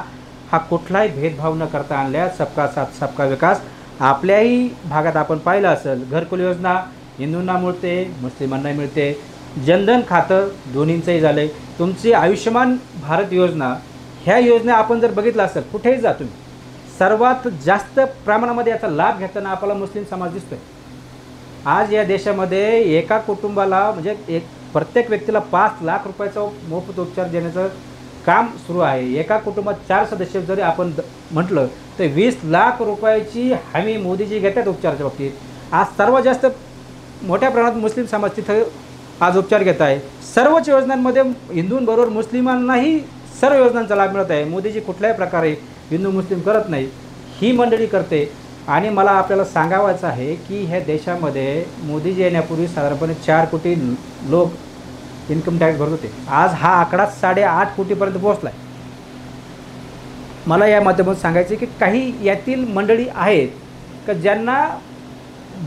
Speaker 2: हा कुठलाही भेदभाव न करता आणल्या. सबका साथ सबका विकास. आपल्याही भागात आपण पाहिलं असेल, घरकुल योजना हिंदूंना मिळते, मुस्लिमांना मिळते, जनधन खातं दोन्हींचंही झालं आहे. तुमची आयुष्यमान भारत योजना, ह्या योजना आपण जर बघितलं असेल, कुठेही जा तुम्ही, सर्वात जास्त प्रमाणामध्ये याचा लाभ घेताना आपल्याला मुस्लिम समाज दिसतोय. आज या देशामध्ये एका कुटुंबाला म्हणजे प्रत्येक व्यक्तीला 5 लाख रुपयाचा मोफत उपचार देण्याचं काम सुरू आहे. एका कुटुंबात 4 सदस्य जरी आपण म्हटलं तर 20 लाख रुपयाची हमी मोदीजी घेतात उपचाराच्या बाबतीत. आज सर्वात जास्त मोठ्या प्रमाणात मुस्लिम समाज तिथं आज उपचार घेत आहे. सर्वच योजनांमध्ये हिंदूंबरोबर मुस्लिमांनाही सर्व योजनांचा लाभ मिळत आहे. मोदीजी कुठल्याही प्रकारे हिंदू मुस्लिम करत नाही, ही मंडळी करते. आणि मला आपल्याला सांगावायचं आहे की ह्या देशामध्ये मोदीजी येण्यापूर्वी साधारणपणे 4 कोटी लोक इन्कम टॅक्स भरत होते. आज हा आकडा 8.5 कोटीपर्यंत पोहोचला आहे. मला या माध्यमातून सांगायचं की काही यातील मंडळी आहेत का ज्यांना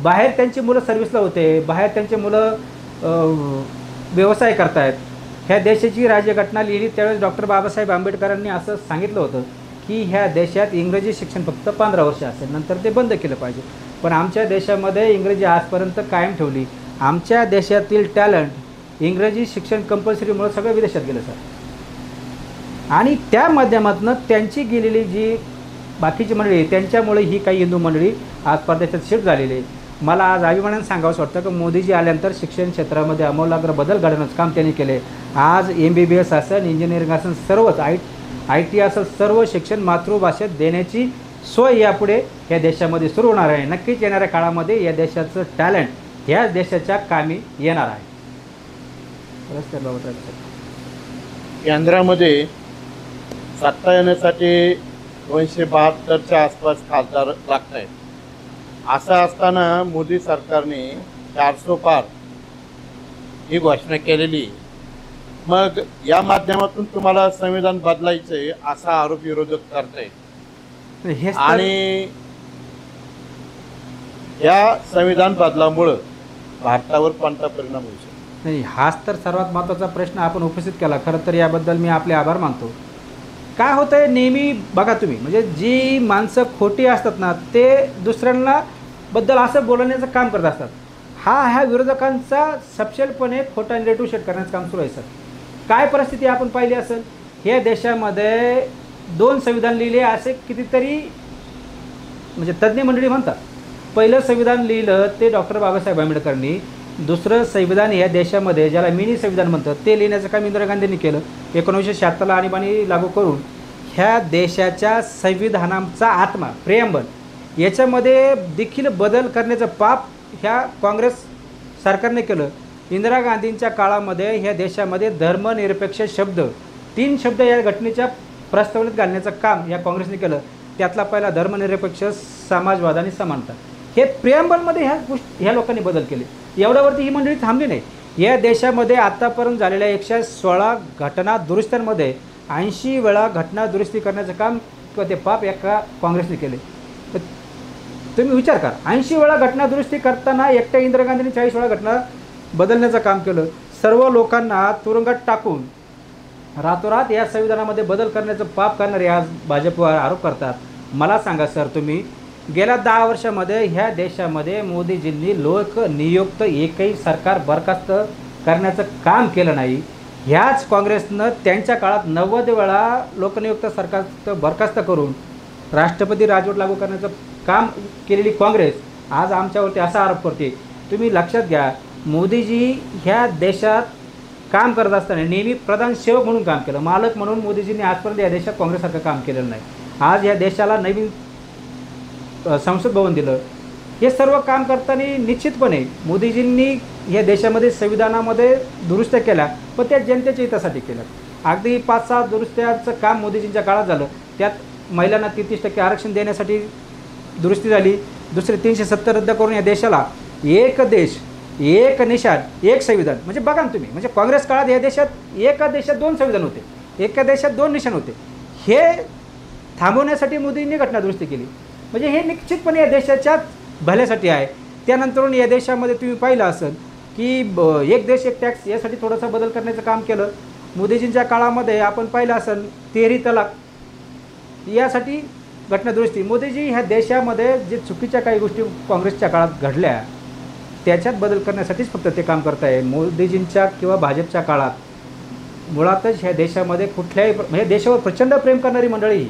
Speaker 2: बाहेर त्यांची मुलं सर्व्हिसला होते, बाहेर त्यांची मुलं व्यवसाय करतायत. ह्या देशाची राज्यघटना लिहिली त्यावेळेस डॉक्टर बाबासाहेब आंबेडकरांनी असं सांगितलं होतं की ह्या देशात इंग्रजी शिक्षण फक्त 15 वर्ष असेल, नंतर ते बंद केलं पाहिजे. पण आमच्या देशामध्ये इंग्रजी आजपर्यंत कायम ठेवली. आमच्या देशातील टॅलेंट इंग्रजी शिक्षण कंपल्सरीमुळे सगळं विदेशात गेलं सर. आणि त्या माध्यमातून त्यांची गेलेली जी बाकीची मंडळी त्यांच्यामुळे ही काही हिंदू मंडळी आज परदेशात शिफ्ट झालेली आहे. मला आज अभिमानाने सांगावंसं वाटतं की मोदीजी आल्यानंतर शिक्षण क्षेत्रामध्ये आमूलाग्र बदल घडवण्याचं काम त्यांनी केले. आज MBBS असेल, इंजिनिअरिंग असेल, सर्वच IT असेल, सर्व शिक्षण मातृभाषेत देण्याची सोय यापुढे या देशामध्ये सुरू होणार आहे. नक्कीच येणाऱ्या काळामध्ये या देशाचं टॅलेंट ह्या देशाच्या कामी येणार आहे.
Speaker 1: केंद्रामध्ये सत्ता येण्यासाठी 272च्या आसपास खासदार लागत आहेत. असं असताना मोदी सरकारने 400 पार ही घोषणा केलेली. मग या माध्यमातून तुम्हाला संविधान बदलायचंय असा आरोप विरोधक करतायत. आणि या संविधान बदलामुळं भारतावर कोणता परिणाम होऊ शकतो?
Speaker 2: नाही, हाच तर सर्वात महत्त्वाचा प्रश्न आपण उपस्थित केला. खरं तर याबद्दल मी आपले आभार मानतो. काय होतं आहे नेहमी बघा तुम्ही, म्हणजे जी माणसं खोटी असतात ना, ते दुसऱ्यांना बद्दल असं बोलण्याचं काम करत असतात. ह्या विरोधकांचा सपशेलपणे खोटा नेटिव्ह शेट करण्याचं काम सुरू आहे. सर, काय परिस्थिती आपण पाहिली असेल, हे देशामध्ये 2 संविधान लिहिले असे कितीतरी म्हणजे तज्ज्ञ मंडळी म्हणतात. पहिलं संविधान लिहिलं ते डॉक्टर बाबासाहेब आंबेडकरांनी. दुसरं संविधान या देशामध्ये ज्याला मिनी संविधान म्हणतात ते लिहिण्याचं काम इंदिरा गांधींनी केलं. 1976ला आणीबाणी लागू करून ह्या देशाच्या संविधानाचा आत्मा प्रेयंबल याच्यामध्ये देखील बदल करण्याचं पाप ह्या काँग्रेस सरकारने केलं. इंदिरा गांधींच्या काळामध्ये ह्या देशामध्ये धर्मनिरपेक्ष शब्द 3 शब्द या घटनेच्या प्रस्तावनेत घालण्याचं काम या काँग्रेसने केलं. त्यातला पहिला धर्मनिरपेक्ष, समाजवाद आणि समानता. हे प्रियंबलमध्ये ह्या लोकांनी बदल केले. एवढ्यावरती ही मंडळी थांबली नाही. या देशामध्ये आत्तापर्यंत झालेल्या 116 घटना दुरुस्त्यांमध्ये 80 वेळा घटना दुरुस्ती करण्याचं काम किंवा ते पाप एका काँग्रेसने केले. तर तुम्ही विचार करा, 80 वेळा घटना दुरुस्ती करताना एकट्या इंदिरा गांधींनी 40 वेळा घटना बदलण्याचं काम केलं. सर्व लोकांना तुरुंगात टाकून रातोरात या संविधानामध्ये बदल करण्याचं पाप करणारे आज भाजपवर आरोप करतात. मला सांगा सर, तुम्ही गेल्या 10 वर्षामध्ये ह्या देशामध्ये मोदीजींनी लोकनियुक्त एकही सरकार बरखास्त करण्याचं काम केलं नाही. ह्याच काँग्रेसनं त्यांच्या काळात 90 वेळा लोकनियुक्त सरकार बरखास्त करून राष्ट्रपती राजवट लागू करण्याचं काम केलेली काँग्रेस आज आमच्यावरती असा आरोप करते. तुम्ही लक्षात घ्या, मोदीजी ह्या देशात काम करत असताना नेहमी प्रधान सेवक म्हणून काम केलं. मालक म्हणून मोदीजींनी आजपर्यंत या देशात काँग्रेससारखं काम केलेलं नाही. आज या देशाला नवीन संसद भवन दिलं. हे सर्व काम करताना निश्चितपणे मोदीजींनी या देशामध्ये संविधानामध्ये दुरुस्त्या केल्या, पण त्या जनतेच्या हितासाठी केल्या. अगदी 5-6 दुरुस्त्याचं काम मोदीजींच्या काळात झालं. त्यात महिलांना 33% आरक्षण देण्यासाठी दुरुस्ती झाली. दुसरे 370 रद्द करून या देशाला एक देश, एक निशाण, एक संविधान. म्हणजे बघा ना तुम्ही, म्हणजे काँग्रेस काळात या देशात एका देशात 2 संविधान होते, एका देशात 2 निशाण होते. हे थांबवण्यासाठी मोदींनी घटना दुरुस्ती केली. म्हणजे हे निश्चितपणे या देशाच्या भल्यासाठी आहे. त्यानंतरून या देशामध्ये तुम्ही पाहिलं असेल की एक देश एक टॅक्स यासाठी थोडासा बदल करण्याचं काम केलं. मोदीजींच्या काळामध्ये आपण पाहिलं असेल 13 तलाक यासाठी घटना दुरुस्ती. मोदीजी ह्या देशामध्ये जे चुकीच्या काही गोष्टी काँग्रेसच्या काळात घडल्या त्याच्यात बदल करण्यासाठीच फक्त ते काम करत आहे. मोदीजींच्या किंवा भाजपच्या काळात मुळातच ह्या देशामध्ये कुठल्याही म्हणजे देशावर प्रचंड प्रेम करणारी मंडळी.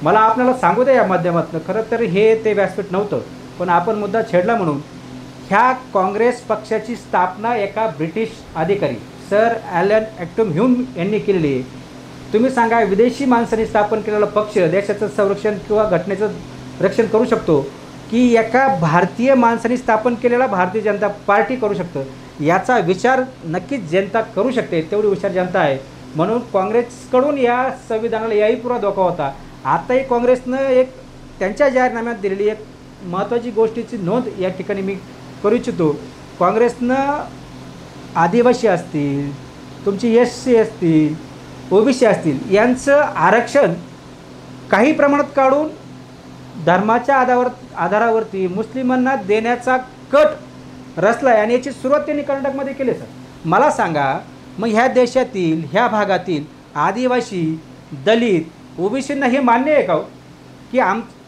Speaker 2: मला आपल्याला सांगू द्या या माध्यमातून, खरं तर हे ते व्यासपीठ नव्हतं, पण आपण मुद्दा छेडला म्हणून ह्या काँग्रेस पक्षाची स्थापना एका ब्रिटिश अधिकारी सर ॲलन ॲक्टम ह्यूम यांनी केलेली आहे. तुम्ही सांगा, विदेशी माणसांनी स्थापन केलेला पक्ष देशाचं संरक्षण किंवा घटनेचं रक्षण करू शकतो की एका भारतीय माणसाने स्थापन केलेला भारतीय जनता पार्टी करू शकतं? याचा विचार नक्कीच जनता करू शकते. तेवढी हुशार जनता आहे. म्हणून काँग्रेसकडून या संविधानाला याही पुरा धोका होता. आताही काँग्रेसनं एक त्यांच्या जाहीरनाम्यात दिलेली एक महत्त्वाची गोष्टीची नोंद या ठिकाणी मी करू इच्छितो. काँग्रेसनं आदिवासी असतील, तुमची SC असतील, OBC असतील यांचं आरक्षण काही प्रमाणात काढून धर्माच्या आधारावरती मुस्लिमांना देण्याचा कट रचला आहे आणि याची सुरुवात त्यांनी कर्नाटकमध्ये केली. सर, मला सांगा, मग ह्या देशातील ह्या भागातील आदिवासी, दलित, OBCंना हे मान्य आहे का की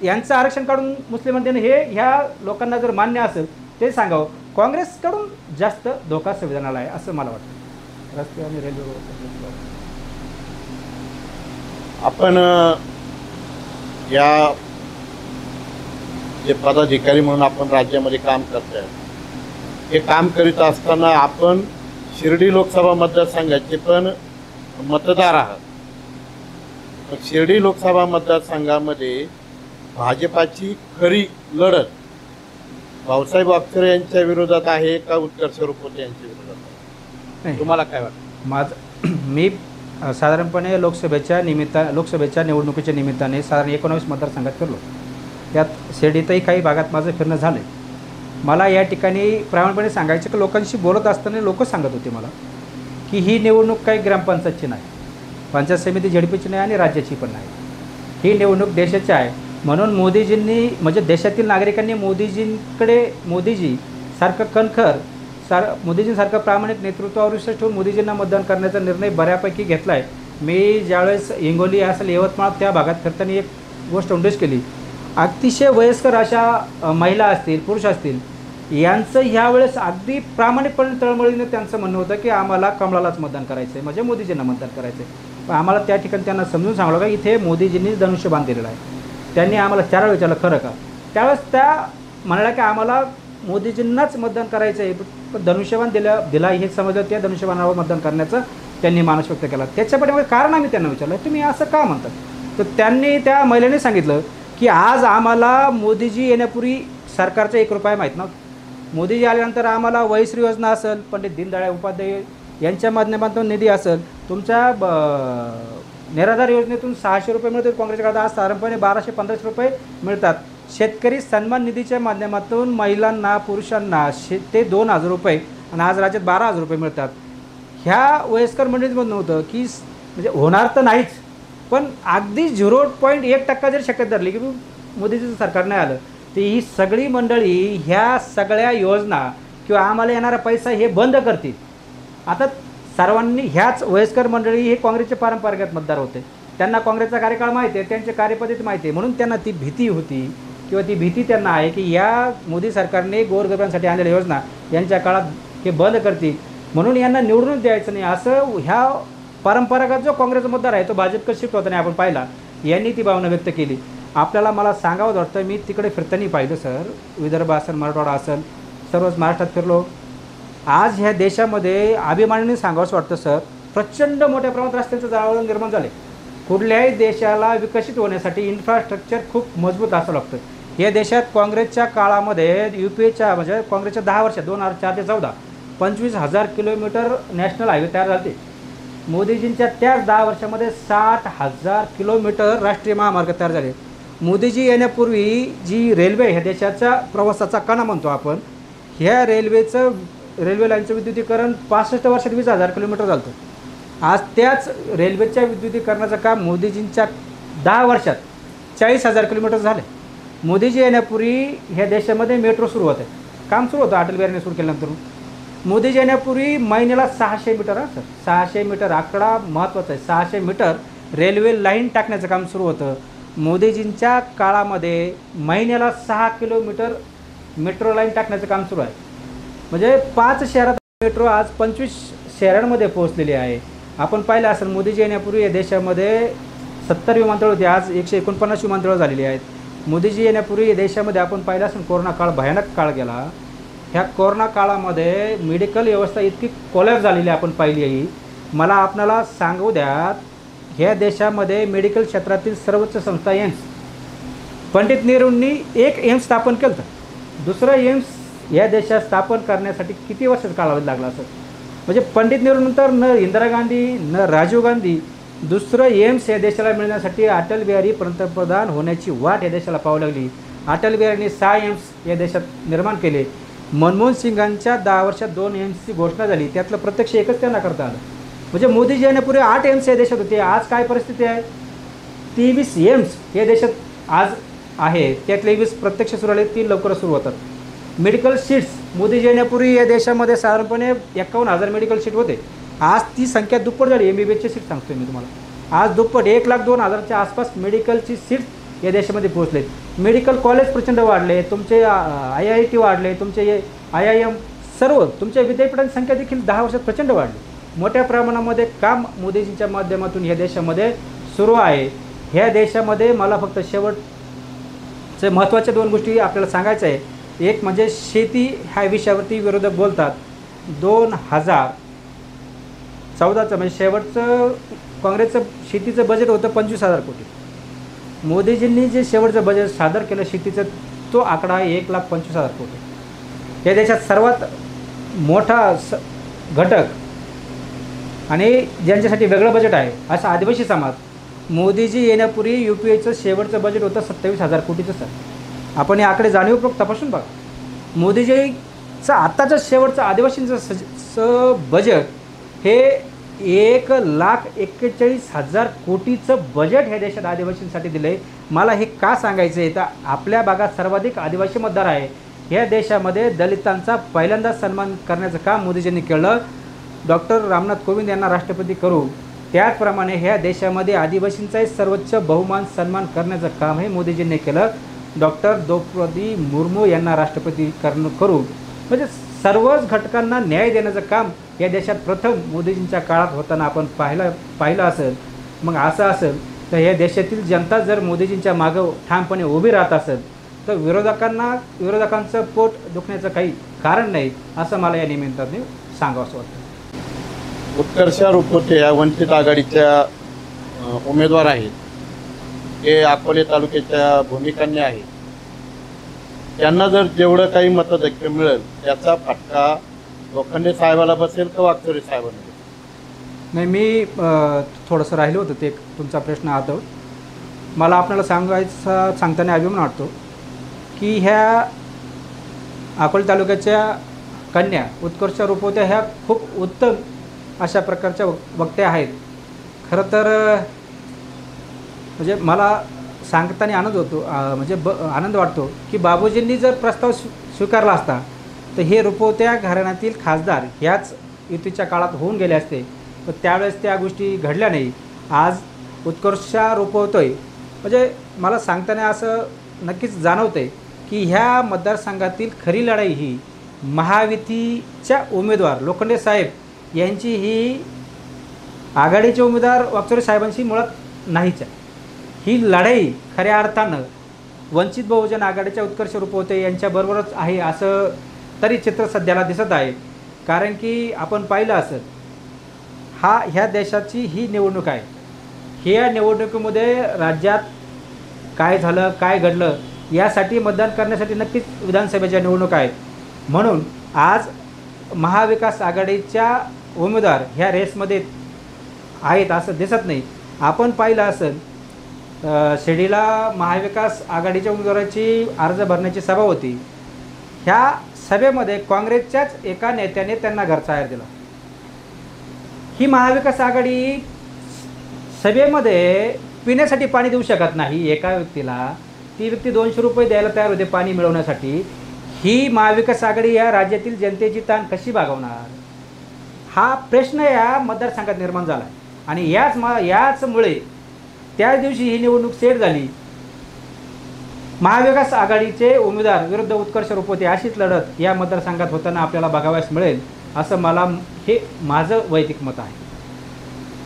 Speaker 2: यांचं आरक्षण काढून मुस्लिमांना देणं? हे ह्या लोकांना जर मान्य असेल ते सांगावं. काँग्रेसकडून जास्त धोका संविधानाला आहे असं मला वाटतं. रस्ते आणि रेल्वे
Speaker 1: आपण या जे पदाधिकारी म्हणून आपण राज्यामध्ये काम करतोय, हे काम करीत असताना आपण शिर्डी लोकसभा मतदारसंघाचे पण मतदार आहात. शिर्डी लोकसभा मतदारसंघामध्ये भाजपाची खरी लढत भाऊसाहेब वागचौरे यांच्या विरोधात आहे का उत्कर्ष रुपवते यांच्या विरोधात आहे? तुम्हाला काय वाटतं?
Speaker 2: मी साधारणपणे लोकसभेच्या निवडणुकीच्या निमित्ताने साधारण 19 मतदारसंघात फिरलो. त्यात शिर्डीतही काही भागात माझं फिरणं झालं आहे. मला या ठिकाणी प्रामाणिकपणे सांगायचं की लोकांशी बोलत असताना लोक सांगत होते मला की ही निवडणूक काही ग्रामपंचायतची नाही, पंचायत समिती ZPची नाही आणि राज्याची पण नाही. ही निवडणूक देशाची आहे. म्हणून मोदीजींनी म्हणजे देशातील नागरिकांनी मोदीजी सारखं कणखर मोदीजींसारखं प्रामाणिक नेतृत्वावर विश्वास ठेवून मोदीजींना मतदान करण्याचा निर्णय बऱ्यापैकी घेतला आहे. मी ज्यावेळेस हिंगोली असेल यवतमाळ त्या भागात फिरताना एक गोष्ट नोटीस केली. अतिशय वयस्कर अशा महिला असतील पुरुष असतील यांचं ह्यावेळेस अगदी प्रामाणिकपणे तळमळीने त्यांचं म्हणणं होतं की आम्हाला कमळालाच मतदान करायचं आहे, म्हणजे मोदीजींना मतदान करायचं आहे. पण आम्हाला त्या ठिकाणी त्यांना समजून सांगलं का इथे मोदीजींनीच धनुष्यबाण दिलेलं आहे. त्यांनी आम्हाला 4 वेळा विचारलं खरं का. त्यावेळेस त्या म्हणाल्या की आम्हाला मोदीजींनाच मतदान करायचं आहे, पण धनुष्यबाण दिला हे समजलं. त्या धनुष्यबाणावर मतदान करण्याचं त्यांनी मानस व्यक्त केला. त्याच्या पाठीमागे कारण आम्ही त्यांना विचारलं तुम्ही असं का म्हणतात. तर त्यांनी त्या महिलेने सांगितलं की आज आम्हाला मोदीजी येण्यापूर्वी सरकारचा 1 रुपया माहीत नव्हता. मोदीजी आल्यानंतर आम्हाला वयश्री योजना असेल, पंडित दीनदयाळ उपाध्याय यांच्या माध्यमातून निधी असेल, तुमच्या निराधार योजनेतून 600 रुपये मिळतात. काँग्रेसच्या काळात आज साधारणपणे 1200-1500 रुपये मिळतात. शेतकरी सन्मान निधीच्या माध्यमातून महिलांना पुरुषांना ते 2000 रुपये आणि आज राज्यात 12,000 रुपये मिळतात. ह्या वयस्कर मंडळींमधून होतं की म्हणजे होणार तर नाहीच, पण अगदी 0.1% जरी शक्यता धरली की मोदीजीचं सरकार नाही आलं तर ही सगळी मंडळी ह्या सगळ्या योजना किंवा आम्हाला येणारा पैसा हे बंद करतील. आता सर्वांनी ह्याच वयस्कर मंडळी हे काँग्रेसचे पारंपरिक मतदार होते. त्यांना काँग्रेसचा कार्यकाळ माहिती आहे, त्यांची कार्यपद्धती माहिती आहे, म्हणून त्यांना ती भीती होती किंवा ती भीती त्यांना आहे की या मोदी सरकारने गोरगरिबांसाठी आणलेल्या योजना यांच्या काळात हे बंद करतील, म्हणून यांना निवडून द्यायचं नाही. असं ह्या परंपरागत जो काँग्रेसचा मतदार आहे तो भाजपकडे शिफ्ट होताना आपण पाहिला, यांनी ती भावना व्यक्त केली. आपल्याला मला सांगावं वाटतं, मी तिकडे फिरताना पाहिलं सर, विदर्भ असेल मराठवाडा असेल सर्वच महाराष्ट्रात फिरलो. आज ह्या देशामध्ये अभिमानाने सांगावंसं वाटतं सर, प्रचंड मोठ्या प्रमाणात रस्त्यांचं जाळं निर्माण झाले. कुठल्याही देशाला विकसित होण्यासाठी इन्फ्रास्ट्रक्चर खूप मजबूत असावं लागतं. या देशात काँग्रेसच्या काळामध्ये UPAच्या म्हणजे काँग्रेसच्या 10 वर्षात 2004 ते 2014 25,000 किलोमीटर नॅशनल हायवे तयार झाले. मोदीजींच्या त्याच 10 वर्षामध्ये 60,000 किलोमीटर राष्ट्रीय महामार्ग तयार झाले. मोदीजी येण्यापूर्वी जी रेल्वे ह्या देशाच्या प्रवासाचा कणा म्हणतो आपण, ह्या रेल्वे लाईनचं विद्युतीकरण 65 वर्षात 20,000 किलोमीटर झालं. आज त्याच रेल्वेच्या विद्युतीकरणाचं काम मोदीजींच्या 10 वर्षात 40,000 किलोमीटर झाले. मोदीजी येण्यापूर्वी ह्या देशामध्ये मेट्रो सुरू होते, काम सुरू होतं अटल बिहारीने सुरू केल्यानंतर. मोदीजी येण्यापूर्वी महिन्याला 600 मीटर सर, 600 मीटर आकडा महत्त्वाचा आहे. 600 मीटर रेल्वे लाईन टाकण्याचं काम सुरू होतं. मोदीजींच्या काळामध्ये महिन्याला 6 किलोमीटर मेट्रो लाईन टाकण्याचं काम सुरू आहे. म्हणजे 5 शहरात मेट्रो आज 25 शहरांमध्ये पोहोचलेली आहे. आपण पाहिलं असेल मोदीजी येण्यापूर्वी या देशामध्ये 70 विमानतळ होते, आज 149 विमानतळं झालेली आहेत. मोदीजी येण्यापूर्वी या देशामध्ये आपण पाहिलं असेल कोरोना काळ भयानक काळ गेला. ह्या कोरोना काळामध्ये मेडिकल व्यवस्था इतकी कोलॅप्स झालेली आपण पाहिली आहे. मला आपणाला सांगू द्या, ह्या देशामध्ये मेडिकल क्षेत्रातील सर्वोच्च संस्था एम्स, पंडित नेहरूंनी एक एम्स स्थापन केलं होतं. दुसरं एम्स या देशात स्थापन करण्यासाठी किती वर्षाचा कालावधी लागला असेल. म्हणजे पंडित नेहरूनंतर न इंदिरा गांधी न राजीव गांधी दुसरं एम्स या देशाला मिळण्यासाठी अटल बिहारी पंतप्रधान होण्याची वाट या देशाला पाहावी लागली. अटल बिहारीने 6 एम्स या देशात निर्माण केले. मनमोहन सिंगांच्या 10 वर्षात 2 एम्सची घोषणा झाली, त्यातलं प्रत्यक्ष एकच त्यांना करता आलं. म्हणजे मोदीजी येण्यापूर्वी 8 एम्स या देशात होते. आज काय परिस्थिती आहे, 23 एम्स या देशात आज आहे, त्यातले 20 प्रत्यक्ष सुरू आले, 3 लवकर सुरू होतात. मेडिकल सीट्स मोदीजी येण्यापूर्वी या देशामध्ये साधारणपणे 51,000 मेडिकल सीट होते. आज ती संख्या दुप्पट झाली. MBBSची सीट सांगतोय मी तुम्हाला, आज दुप्पट 1,02,000च्या आसपास मेडिकलची सीट्स या देशामध्ये पोहोचले. मेडिकल कॉलेज प्रचंड वाढले, तुमचे IIT वाढले, तुमचे IIM सर्व तुमच्या विद्यापीठांची संख्या देखील 10 वर्षात प्रचंड वाढली. मोठ्या प्रमाणामध्ये काम मोदीजींच्या माध्यमातून या देशामध्ये सुरू आहे. ह्या देशामध्ये मला फक्त शेवटचे महत्त्वाच्या 2 गोष्टी आपल्याला सांगायचं आहे. एक म्हणजे शेती ह्या विषयावरती विरोधक बोलतात. 2014चं म्हणजे शेवटचं काँग्रेसचं शेतीचं बजेट होतं 25,000 कोटी. मोदीजींनी जे शेवटचं बजेट सादर केलं शेतीचं, तो आकडा आहे 1,25,000 कोटी. या देशात सर्वात मोठा घटक आणि ज्यांच्यासाठी वेगळं बजेट आहे असा आदिवासी समाज. मोदीजी येण्यापूर्वी UPAचं शेवटचं बजेट होतं 27,000 कोटीचं सर. आपण हे आकडे जाणीवपूर्वक तपासून बघा. मोदीजीचं आत्ताचं शेवटचं आदिवासींचं बजेट हे 1,41,000 कोटीचं बजेट ह्या देशात आदिवासींसाठी दिलं आहे. मला हे का सांगायचं आहे तर आपल्या भागात सर्वाधिक आदिवासी मतदार आहे. ह्या देशामध्ये दलितांचा पहिल्यांदा सन्मान करण्याचं काम मोदीजींनी केलं. डॉक्टर रामनाथ कोविंद यांना राष्ट्रपती करू त्याचप्रमाणे ह्या देशामध्ये आदिवासींचाही सर्वोच्च बहुमान सन्मान करण्याचं काम हे मोदीजींनी केलं. डॉक्टर द्रौपदी मुर्मू यांना राष्ट्रपती करू म्हणजे सर्वच घटकांना न्याय देण्याचं काम या देशात प्रथम मोदीजींच्या काळात होताना आपण पाहिलं असेल. मग असं असेल तर या देशातील जनता जर मोदीजींच्या मागं ठामपणे उभी राहत असेल तर विरोधकांचं पोट दुखण्याचं काही कारण नाही असं मला या निमित्ताने सांगावंसं वाटतं.
Speaker 1: उत्कर्षा रुपवते या वंचित आघाडीच्या उमेदवार आहेत. हे अकोले तालुक्याच्या भूमिकांनी आहेत. त्यांना जर जेवढं काही मतदैक्य मिळेल त्याचा फटका लोखंडे साहेबाला बसेल का वागचोरे साहेबांना बसेल?
Speaker 2: नाही, मी थोडंसं राहिलो होतं ते तुमचा प्रश्न आता मला आपल्याला सांगताना अभिमान वाटतो की ह्या अकोले तालुक्याच्या कन्या उत्कर्ष रुपवते ह्या खूप उत्तम अशा प्रकारच्या वक्त्या आहेत. खरं तर म्हणजे मला सांगताना आनंद वाटतो की बाबूजींनी जर प्रस्ताव स्वीकारला असता तर हे रुपवत्या घराण्यातील खासदार ह्याच युतीच्या काळात होऊन गेले असते. तर त्यावेळेस त्या गोष्टी घडल्या नाही. आज उत्कर्षा रुपवतोय म्हणजे मला सांगताना असं नक्कीच जाणवतंय की ह्या मतदारसंघातील खरी लढाई ही महायुतीच्या उमेदवार लोखंडे साहेब यांची ही आघाडीचे उमेदवार वागचोरे साहेबांशी मुळात नाहीच आहे. ही लढाई खऱ्या अर्थानं वंचित बहुजन आघाडीच्या उत्कर्ष रुपवते यांच्याबरोबरच आहे असं तरी चित्र सध्याला दिसत आहे. कारण की आपण पाहिलं असेल ह्या देशाची ही निवडणूक आहे. ह्या निवडणुकीमध्ये राज्यात काय झालं काय घडलं यासाठी मतदान करण्यासाठी नक्कीच विधानसभेच्या निवडणूक आहेत. म्हणून आज महाविकास आघाडीच्या उमेदवार ह्या रेसमध्ये आहेत असं दिसत नाही. आपण पाहिलं असेल शिर्डीला महाविकास आघाडीच्या उमेदवाराची अर्ज भरण्याची सभा होती. ह्या सभेमध्ये काँग्रेसच्याच एका नेत्याने त्यांना घरचाहेर दिला. ही महाविकास आघाडी सभेमध्ये पिण्यासाठी पाणी देऊ शकत नाही एका व्यक्तीला. ती व्यक्ती 200 रुपये द्यायला तयार होते पाणी मिळवण्यासाठी. ही महाविकास आघाडी या राज्यातील जनतेची ताण कशी भागवणार हा प्रश्न या मतदारसंघात निर्माण झाला. आणि याचमुळे त्याच दिवशी ही निवडणूक सेट झाली. महाविकास आघाडीचे उमेदवार विरुद्ध उत्कर्ष रुपवते अशीच लढत या मतदारसंघात होताना आपल्याला बघावयास मिळेल असं हे माझं वैयक्तिक मत आहे.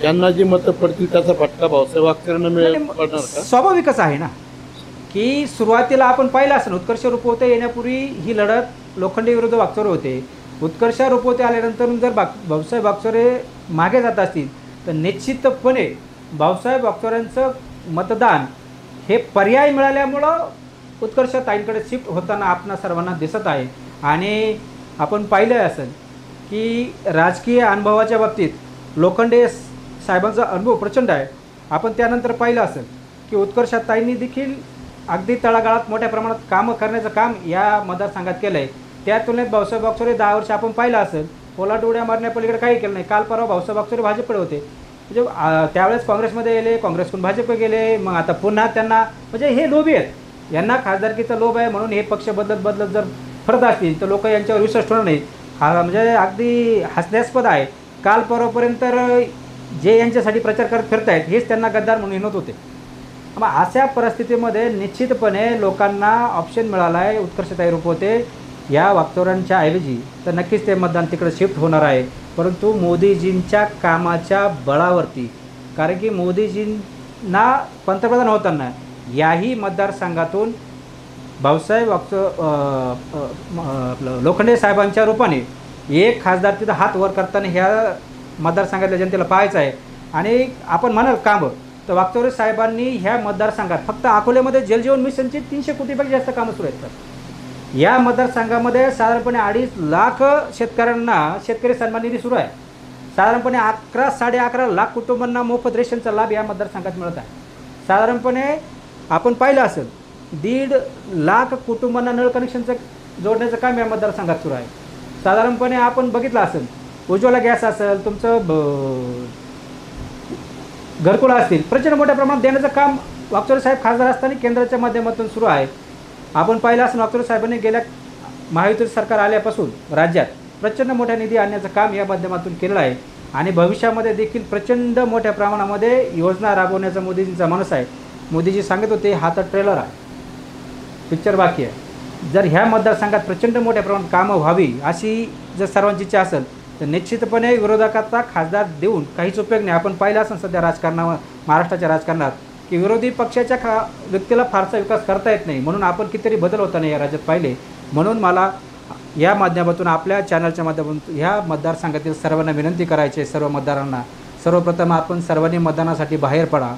Speaker 1: त्यांना जी मतं पडतील त्याचा फटका भाऊसाहेब वागचोरेंना पडणार का?
Speaker 2: स्वाभाविकच आहे ना की सुरुवातीला आपण पाहिलं असेल उत्कर्ष रुपवते येण्यापूर्वी ही लढत लोखंडे विरुद्ध वागचोरे होते. उत्कर्ष रुपवते आल्यानंतर जर भाऊसाहेब वागचोरे मागे जात असतील तर निश्चितपणे भाऊसाहेब वागचोरेंचं मतदान हे पर्याय मिळाल्यामुळं उत्कर्ष ताईंकडे शिफ्ट होताना आपणा सर्वांना दिसत आहे. आणि आपण पाहिलं असेल की राजकीय अनुभवाच्या बाबतीत लोखंडे साहेबांचा अनुभव प्रचंड आहे. आपण त्यानंतर पाहिलं असेल की उत्कर्ष ताईंनी देखील अगदी तळागाळात मोठ्या प्रमाणात कामं करण्याचं काम या मतदारसंघात केलं आहे. त्या तुलनेत भाऊसाहेब वागचोरे 10 वर्ष आपण पाहिलं असेल पोलाट उड्या मारण्यापलीकडे काही केलं नाही. काल परवा भाऊसाहेब वागचोरे भाजपकडे होते म्हणजे त्यावेळेस काँग्रेसमध्ये गेले, काँग्रेसकडून भाजप गेले, मग आता पुन्हा त्यांना म्हणजे हे लोभी आहेत. यांना खासदारकीचा लोभ आहे म्हणून हे पक्ष बदलत जर फरत असतील तर लोक यांच्यावर विश्वास ठेवणार नाही. हा म्हणजे अगदी हास्यास्पद आहे. काल परवापर्यंत जे यांच्यासाठी प्रचार करत फिरत आहेत हेच त्यांना गद्दार म्हणून हिणत होते. मग अशा परिस्थितीमध्ये निश्चितपणे लोकांना ऑप्शन मिळाला आहे उत्कर्षताई रुपवते या वागचोऱ्यांच्या ऐवजी तर नक्कीच ते मतदान तिकडे शिफ्ट होणार आहे. परंतु मोदीजींच्या कामाच्या बळावरती कारण की मोदीजींना पंतप्रधान होताना याही मतदारसंघातून भाऊसाहेब लोखंडे साहेबांच्या रूपाने एक खासदार तिथं हात वर करताना ह्या मतदारसंघातल्या जनतेला पाहायचं आहे. आणि आपण म्हणाल कामं तर वागचोरे साहेबांनी ह्या मतदारसंघात फक्त अकोल्यामध्ये जलजीवन मिशनची 300 कोटीपेक्षा जास्त कामं सुरू आहेत. या मतदारसंघामध्ये साधारणपणे 2.5 लाख शेतकऱ्यांना शेतकरी सन्मान निधी सुरू आहे. साधारणपणे 11-11.5 लाख कुटुंबांना मोफत रेशनचा लाभ या मतदारसंघात मिळत आहे. साधारणपणे आपण पाहिलं असेल 1.5 लाख कुटुंबांना नळ कनेक्शनचं जोडण्याचं काम या मतदारसंघात सुरू आहे. साधारणपणे आपण बघितलं असेल उज्ज्वला गॅस असेल, तुमचं घरकुल असतील, प्रचंड मोठ्या प्रमाणात देण्याचं काम वाकचौरे साहेब खासदार असताना केंद्राच्या माध्यमातून सुरू आहे. आपण पाहिलं असं वाकचौरे साहेबांनी गेल्या महायुतीचं सरकार आल्यापासून राज्यात प्रचंड मोठ्या निधी आणण्याचं काम या माध्यमातून केलेलं आहे आणि भविष्यामध्ये देखील प्रचंड मोठ्या प्रमाणामध्ये योजना राबवण्याचा मोदीजींचा मनस आहे. मोदीजी सांगत होते हा तर ट्रेलर आहे, पिक्चर बाकी आहे. जर ह्या मतदारसंघात प्रचंड मोठ्या प्रमाणात कामं व्हावी अशी जर सर्वांची इच्छा असेल तर निश्चितपणे विरोधकाचा खासदार देऊन काहीच उपयोग नाही. आपण पाहिलं असं सध्या राजकारणावर, महाराष्ट्राच्या राजकारणात, की विरोधी पक्षाच्या व्यक्तीला फारसा विकास करता येत नाही, म्हणून आपण कितीतरी बदल होताना या राज्यात पाहिले. म्हणून मला या माध्यमातून, आपल्या चॅनलच्या माध्यमातून ह्या मतदारसंघातील सर्वांना विनंती करायची आहे, सर्व मतदारांना, सर्वप्रथम आपण सर्वांनी मतदानासाठी बाहेर पडा.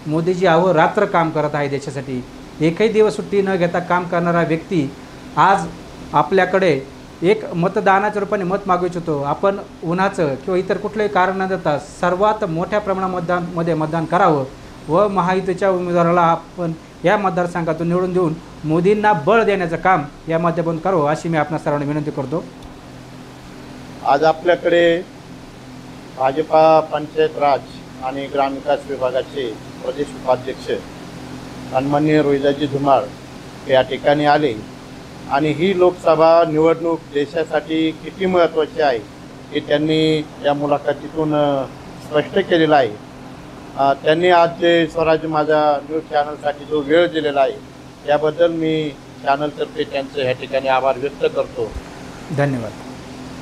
Speaker 2: मोदीजी अहोरात्र काम करत आहे देशासाठी. एकही दिवस सुट्टी न घेता काम करणारा व्यक्ती आज आपल्याकडे एक मतदानाच्या रूपाने मत मागू इच्छितो. आपण उन्हाचं किंवा इतर कुठलंही कारण न देता सर्वात मोठ्या प्रमाणामध्ये मतदान करावं व महायुतीच्या उमेदवाराला आपण या मतदारसंघातून निवडून देऊन मोदींना बळ देण्याचं काम या माध्यमातून करावं अशी मी आपणा सर्वांना विनंती करतो.
Speaker 1: आज आपल्याकडे भाजपा पंचायत राज आणि ग्रामविकास विभागाचे प्रदेश उपाध्यक्ष सन्माननीय रोहिदाजी धुमाळ या ठिकाणी आले आणि ही लोकसभा निवडणूक देशासाठी किती महत्त्वाची आहे हे त्यांनी या मुलाखतीतून स्पष्ट केलेलं आहे. त्यांनी आज जे स्वराज्य माझा न्यूज चॅनलसाठी जो वेळ दिलेला आहे त्याबद्दल मी चॅनलतर्फे त्यांचे ह्या ठिकाणी आभार व्यक्त करतो.
Speaker 2: धन्यवाद.